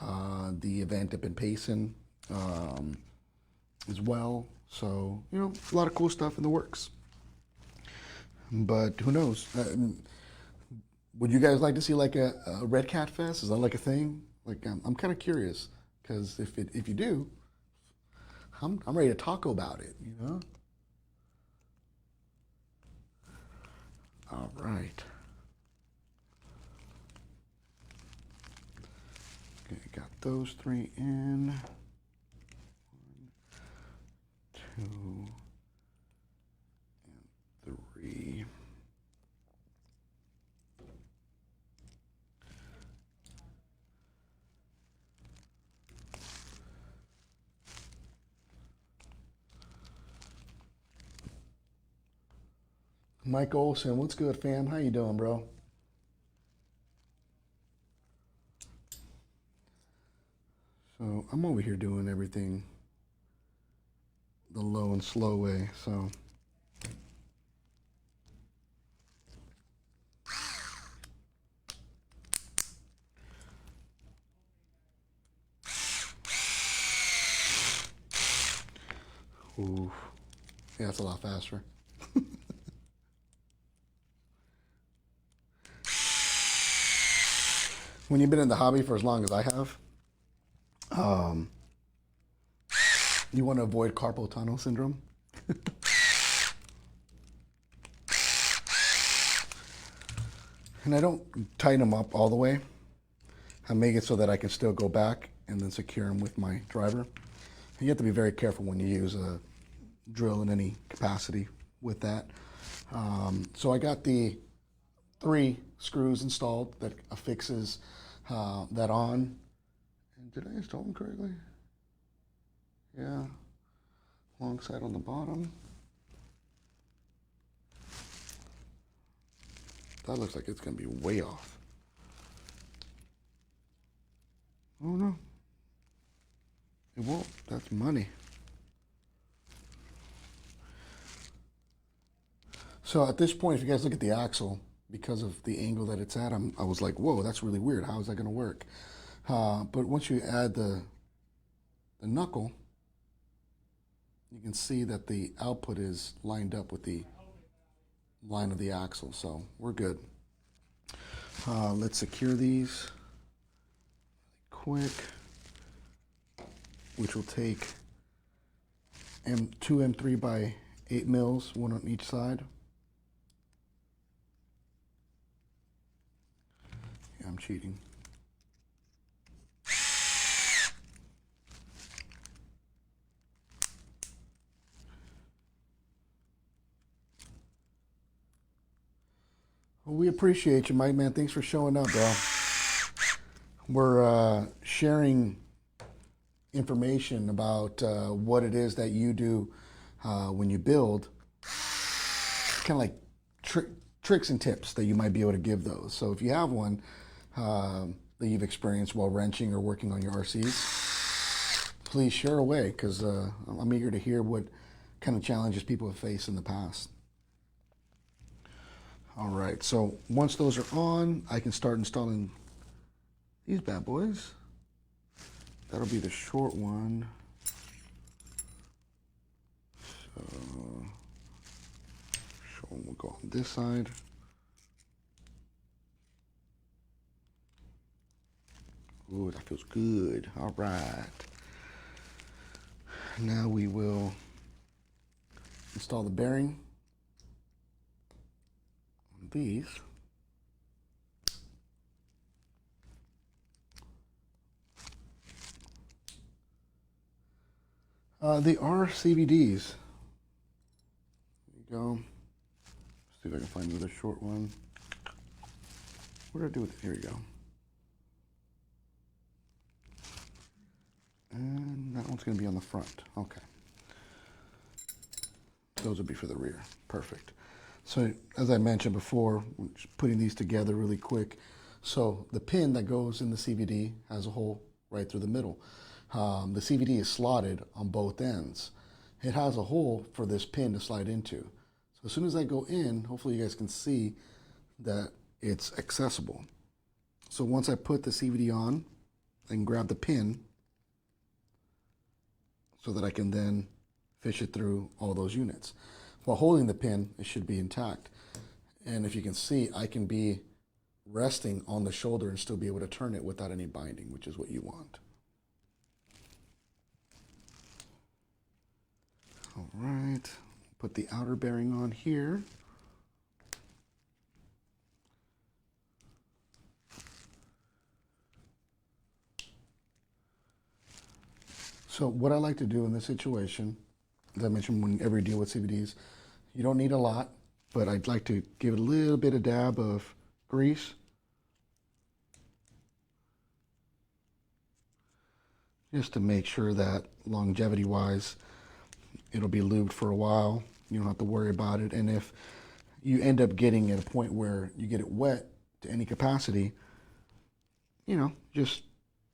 the event up in Payson as well. So, you know, a lot of cool stuff in the works. But who knows? Would you guys like to see like a Redcat Fest? Is that like a thing? Like, I'm kind of curious, because if you do, I'm ready to talk about it, you know? All right. Okay, got those three in. 1, 2, and 3. Mike Olson, what's good, fam? How you doing, bro? So I'm over here doing everything the low and slow way, so. Ooh, yeah, that's a lot faster. When you've been in the hobby for as long as I have, you want to avoid carpal tunnel syndrome. And I don't tighten them up all the way. I make it so that I can still go back and then secure them with my driver. And you have to be very careful when you use a drill in any capacity with that. So I got the 3 screws installed that affixes that on. And did I install them correctly? Yeah. Long side on the bottom. That looks like it's going to be way off. Oh no. It won't. That's money. So at this point, if you guys look at the axle, because of the angle that it's at, I was like, whoa, that's really weird. How is that going to work? But once you add the knuckle, you can see that the output is lined up with the line of the axle. So we're good. Let's secure these quick, which will take 2 M3 by 8 mils, one on each side. Yeah, I'm cheating. Well, we appreciate you, Mike, man. Thanks for showing up, bro. We're sharing information about what it is that you do when you build, kind of like tricks and tips that you might be able to give those. So if you have one that you've experienced while wrenching or working on your RCs, please share away, because I'm eager to hear what kind of challenges people have faced in the past. All right, so once those are on, I can start installing these bad boys. That'll be the short one. So, short one will go on this side. Ooh, that feels good. All right. Now we will install the bearing on these. They are CVDs. There you go. Let's see if I can find another short one. What did I do with it? Here we go. It's going to be on the front. Okay. Those would be for the rear. Perfect. So as I mentioned before, just putting these together really quick. So the pin that goes in the CVD has a hole right through the middle. The CVD is slotted on both ends. It has a hole for this pin to slide into. So as soon as I go in, hopefully you guys can see that it's accessible. So once I put the CVD on, I can grab the pin so that I can then fish it through all those units. While holding the pin, it should be intact. And if you can see, I can be resting on the shoulder and still be able to turn it without any binding, which is what you want. All right, put the outer bearing on here. So what I like to do in this situation, as I mentioned, whenever you deal with CVDs, you don't need a lot, but I'd like to give it a little bit of dab of grease. Just to make sure that longevity-wise, it'll be lubed for a while. You don't have to worry about it. And if you end up getting at a point where you get it wet to any capacity, you know, just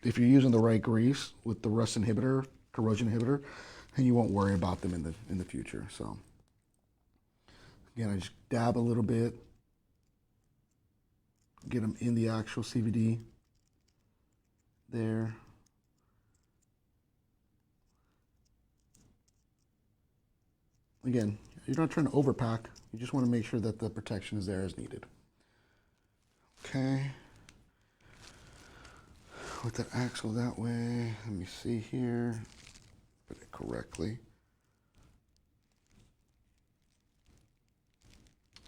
if you're using the right grease with the rust inhibitor, corrosion inhibitor, then you won't worry about them in the future. So again, I just dab a little bit, get them in the actual CVD there. Again, you're not trying to overpack. You just want to make sure that the protection is there as needed. Okay. With that axle that way, let me see here. Put it correctly.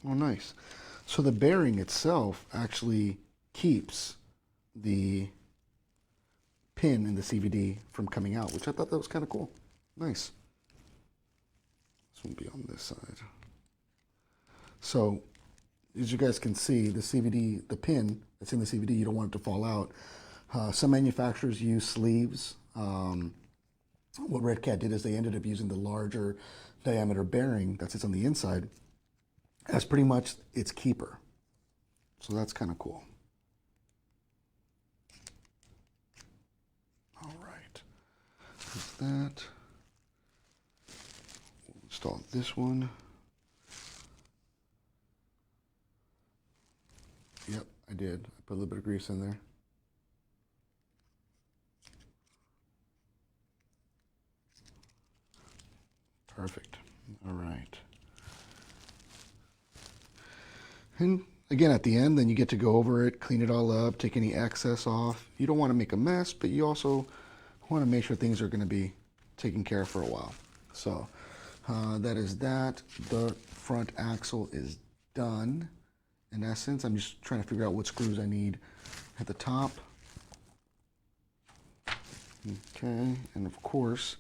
Oh, nice. So the bearing itself actually keeps the pin in the CVD from coming out, which I thought that was kind of cool. Nice. This will be on this side. So as you guys can see, the CVD, the pin that's in the CVD, you don't want it to fall out. Some manufacturers use sleeves. What Redcat did is they ended up using the larger diameter bearing that sits on the inside as pretty much its keeper. So that's kind of cool. All right, there's that. We'll install this one. Yep, I did. I put a little bit of grease in there. Perfect. All right. And again, at the end, then you get to go over it, clean it all up, take any excess off. You don't want to make a mess, but you also want to make sure things are going to be taken care of for a while. So that is that. The front axle is done. In essence, I'm just trying to figure out what screws I need at the top. Okay, and of course,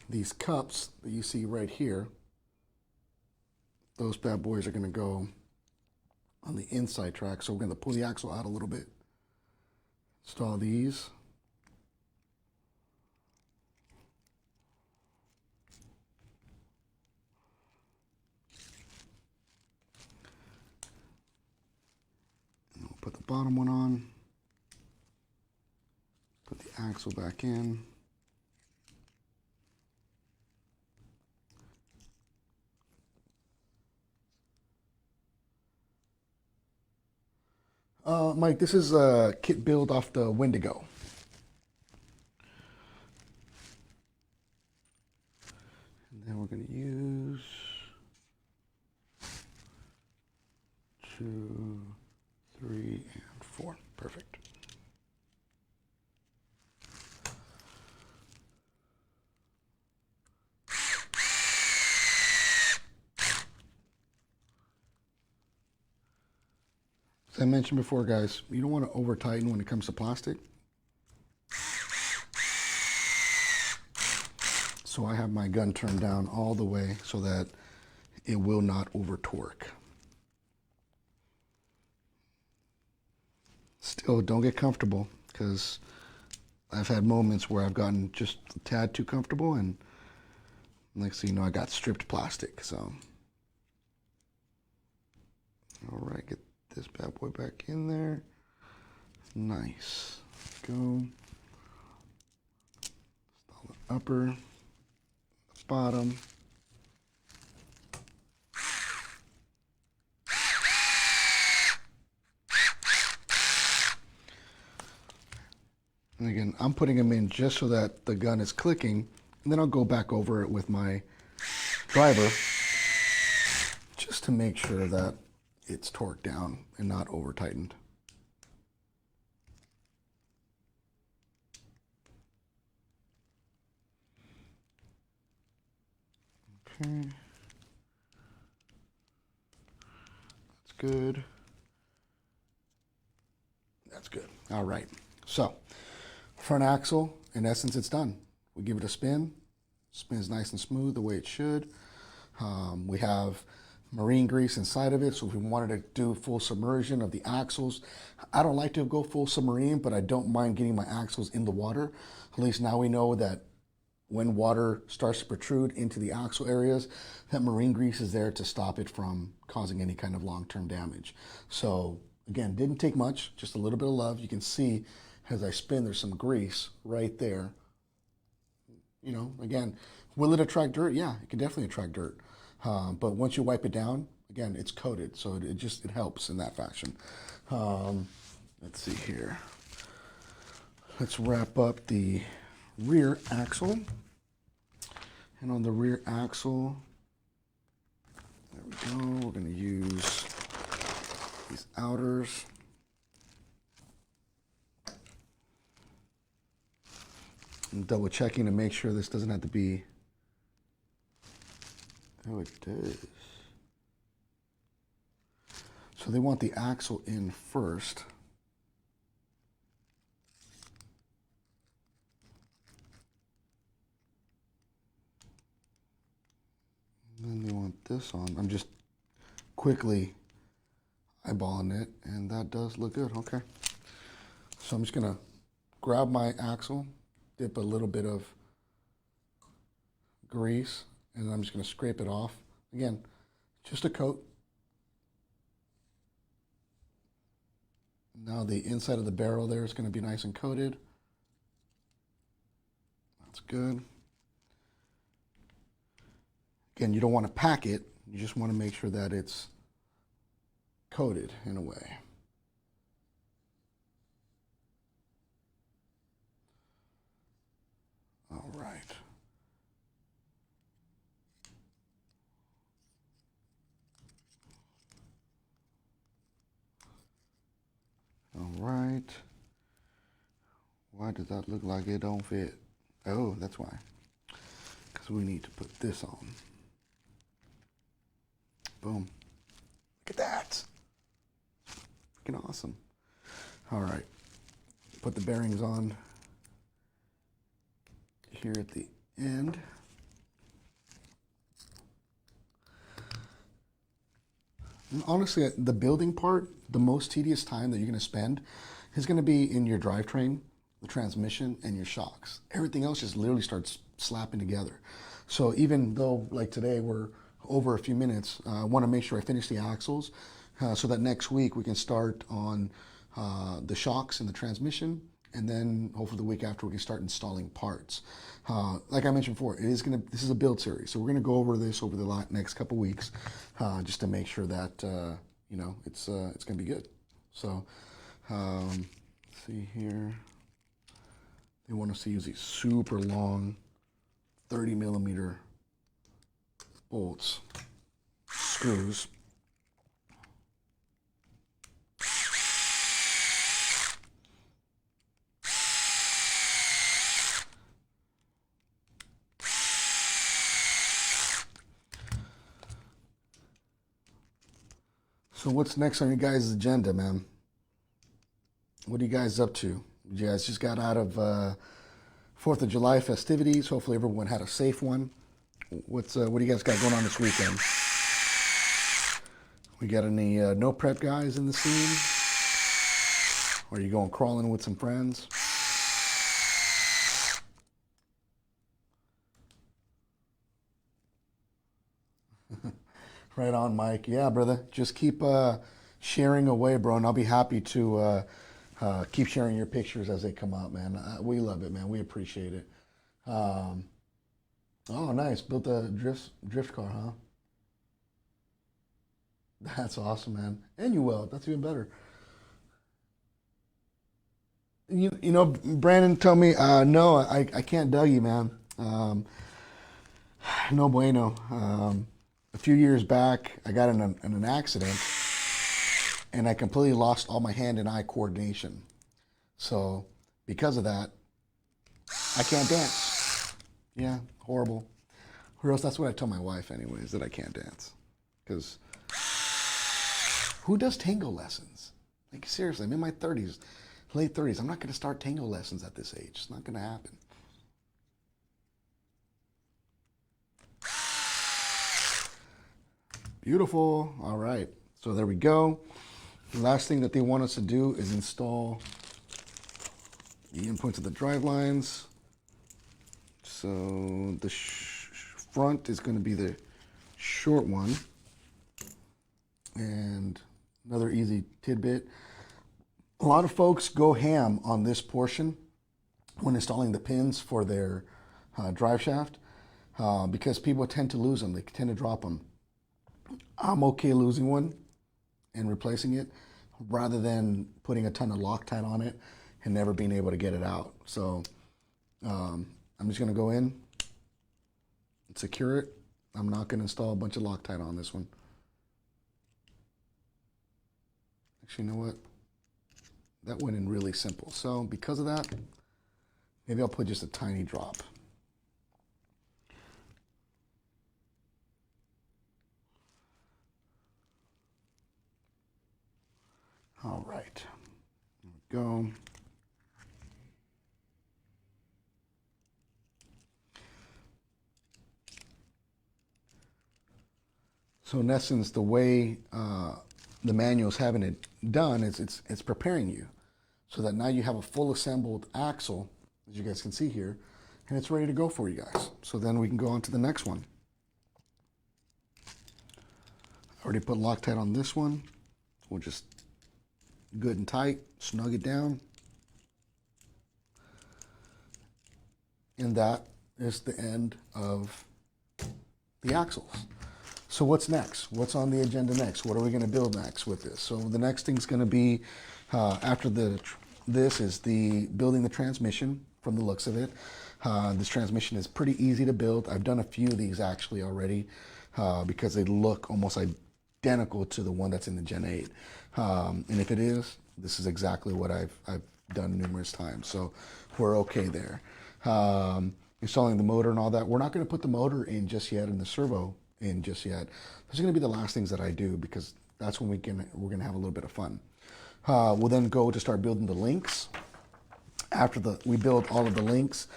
these cups that you see right here, those bad boys are going to go on the inside track. So we're going to pull the axle out a little bit. Install these. And we'll put the bottom one on. Put the axle back in. Mike, this is a kit build off the Wendigo. And then we're going to use 2, 3, and 4. Perfect. As I mentioned before, guys, you don't want to over tighten when it comes to plastic. So I have my gun turned down all the way so that it will not over torque. Still, don't get comfortable, because I've had moments where I've gotten just a tad too comfortable, and next thing you know, I got stripped plastic. So, all right, get this bad boy back in there. Nice. Go. Install the upper, the bottom. And again, I'm putting them in just so that the gun is clicking, and then I'll go back over it with my driver just to make sure that it's torqued down and not over tightened. Okay. That's good. That's good. All right. So, front axle, in essence, it's done. We give it a spin. Spins nice and smooth the way it should. We have marine grease inside of it, so if we wanted to do full submersion of the axles, I don't like to go full submarine, but I don't mind getting my axles in the water. At least now we know that when water starts to protrude into the axle areas, that marine grease is there to stop it from causing any kind of long-term damage. So again, didn't take much, just a little bit of love. You can see as I spin, there's some grease right there. You know, again, will it attract dirt? Yeah, it can definitely attract dirt. But once you wipe it down, again, it's coated, so it helps in that fashion. Let's see here. Let's wrap up the rear axle. And on the rear axle, there we go. We're going to use these outers. I'm double checking to make sure this doesn't have to be. Oh, it does. So they want the axle in first. And then they want this on. I'm just quickly eyeballing it, and that does look good. Okay. So I'm just going to grab my axle, dip a little bit of grease, and I'm just going to scrape it off. Again, just a coat. Now the inside of the barrel there is going to be nice and coated. That's good. Again, you don't want to pack it. You just want to make sure that it's coated in a way. All right. All right. Why does that look like it don't fit? Oh, that's why. Because we need to put this on. Boom. Look at that. Freaking awesome. All right. Put the bearings on here at the end. And honestly, the building part, the most tedious time that you're going to spend is going to be in your drivetrain, the transmission, and your shocks. Everything else just literally starts slapping together. So even though, like today, we're over a few minutes, I want to make sure I finish the axles so that next week we can start on the shocks and the transmission, and then hopefully the week after we can start installing parts. Like I mentioned before, this is a build series, so we're gonna go over this over the next couple weeks, just to make sure that you know it's gonna be good. So let's see here, they want us to use these super long 30 millimeter bolts, screws. So what's next on your guys' agenda, man? What are you guys up to? You guys just got out of 4th of July festivities. Hopefully everyone had a safe one. What do you guys got going on this weekend? We got any no prep guys in the scene? Or are you going crawling with some friends? Right on, Mike. Yeah, brother. Just keep sharing away, bro, and I'll be happy to keep sharing your pictures as they come out, man. We love it, man. We appreciate it. Um, oh, nice. Built a drift car, huh? That's awesome, man. And you will. That's even better. You know, Brandon told me, no, I can't dug you, man. No bueno. A few years back, I got in an accident and I completely lost all my hand and eye coordination. So, because of that, I can't dance. Yeah, horrible. Or else that's what I tell my wife, anyways, that I can't dance. Because who does tango lessons? Like, seriously, I'm in my 30s, late 30s. I'm not going to start tango lessons at this age. It's not going to happen. Beautiful. All right. So there we go. The last thing that they want us to do is install the inputs of the drive lines. So the front is going to be the short one. And another easy tidbit. A lot of folks go ham on this portion when installing the pins for their drive shaft because people tend to lose them. They tend to drop them. I'm okay losing one and replacing it rather than putting a ton of Loctite on it and never being able to get it out. So I'm just going to go in and secure it. I'm not going to install a bunch of Loctite on this one. Actually, you know what? That went in really simple. So because of that, maybe I'll put just a tiny drop. All right, there we go. So in essence, the way the manual's having it done is it's preparing you so that now you have a full assembled axle, as you guys can see here, and it's ready to go for you guys. So then we can go on to the next one. I already put Loctite on this one. We'll just good and tight, snug it down. And that is the end of the axles. So what's next? What's on the agenda next? What are we going to build next with this? So the next thing's going to be, after this is the building the transmission from the looks of it. This transmission is pretty easy to build. I've done a few of these actually already because they look almost identical to the one that's in the Gen 8. And if it is, this is exactly what I've done numerous times. So we're okay there. Installing the motor and all that. We're not going to put the motor in just yet and the servo in just yet. Those are going to be the last things that I do because that's when we're going to have a little bit of fun. We'll then go to start building the links. After we build all of the links,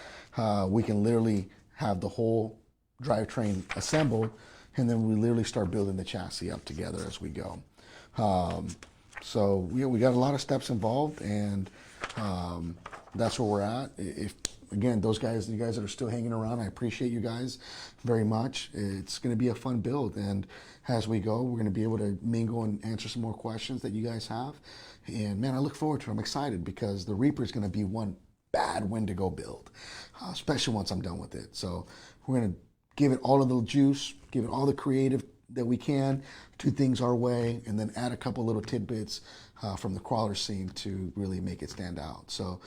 we can literally have the whole drivetrain assembled, and then we literally start building the chassis up together as we go. So we got a lot of steps involved, and that's where we're at. If again, you guys that are still hanging around, I appreciate you guys very much. It's going to be a fun build, and as we go, we're going to be able to mingle and answer some more questions that you guys have. And man, I look forward to it. I'm excited because the Reaper is going to be one bad Wendigo build, especially once I'm done with it. So we're going to give it all of the juice, give it all the creative that we can, do things our way, and then add a couple little tidbits from the crawler scene to really make it stand out. So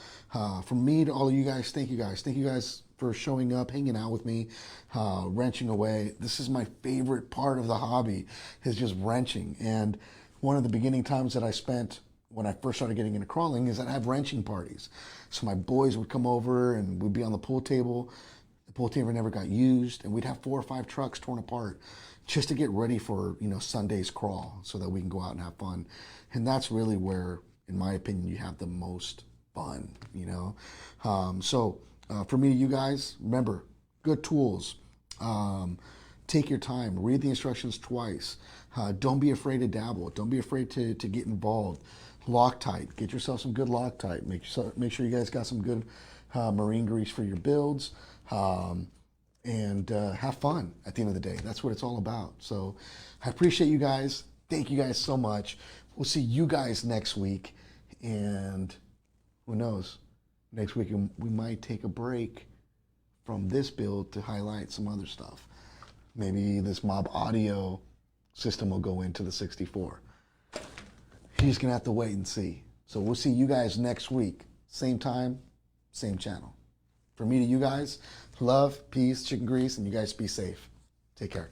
from me to all of you guys, thank you guys. Thank you guys for showing up, hanging out with me, wrenching away. This is my favorite part of the hobby, is just wrenching. And one of the beginning times that I spent when I first started getting into crawling is that I have wrenching parties. So my boys would come over and we'd be on the pool table. The pool table never got used, and we'd have 4 or 5 trucks torn apart just to get ready for, Sunday's crawl so that we can go out and have fun. And that's really where, in my opinion, you have the most fun, So for me to you guys, remember, good tools. Take your time, read the instructions twice. Don't be afraid to dabble. Don't be afraid to get involved. Loctite, get yourself some good Loctite. Make sure you guys got some good marine grease for your builds. and have fun at the end of the day. That's what it's all about. So I appreciate you guys. Thank you guys so much. We'll see you guys next week. And who knows, next week we might take a break from this build to highlight some other stuff. Maybe this mob audio system will go into the 64. You're just gonna have to wait and see. So we'll see you guys next week. Same time, same channel. From me to you guys, love, peace, chicken grease, and you guys be safe. Take care.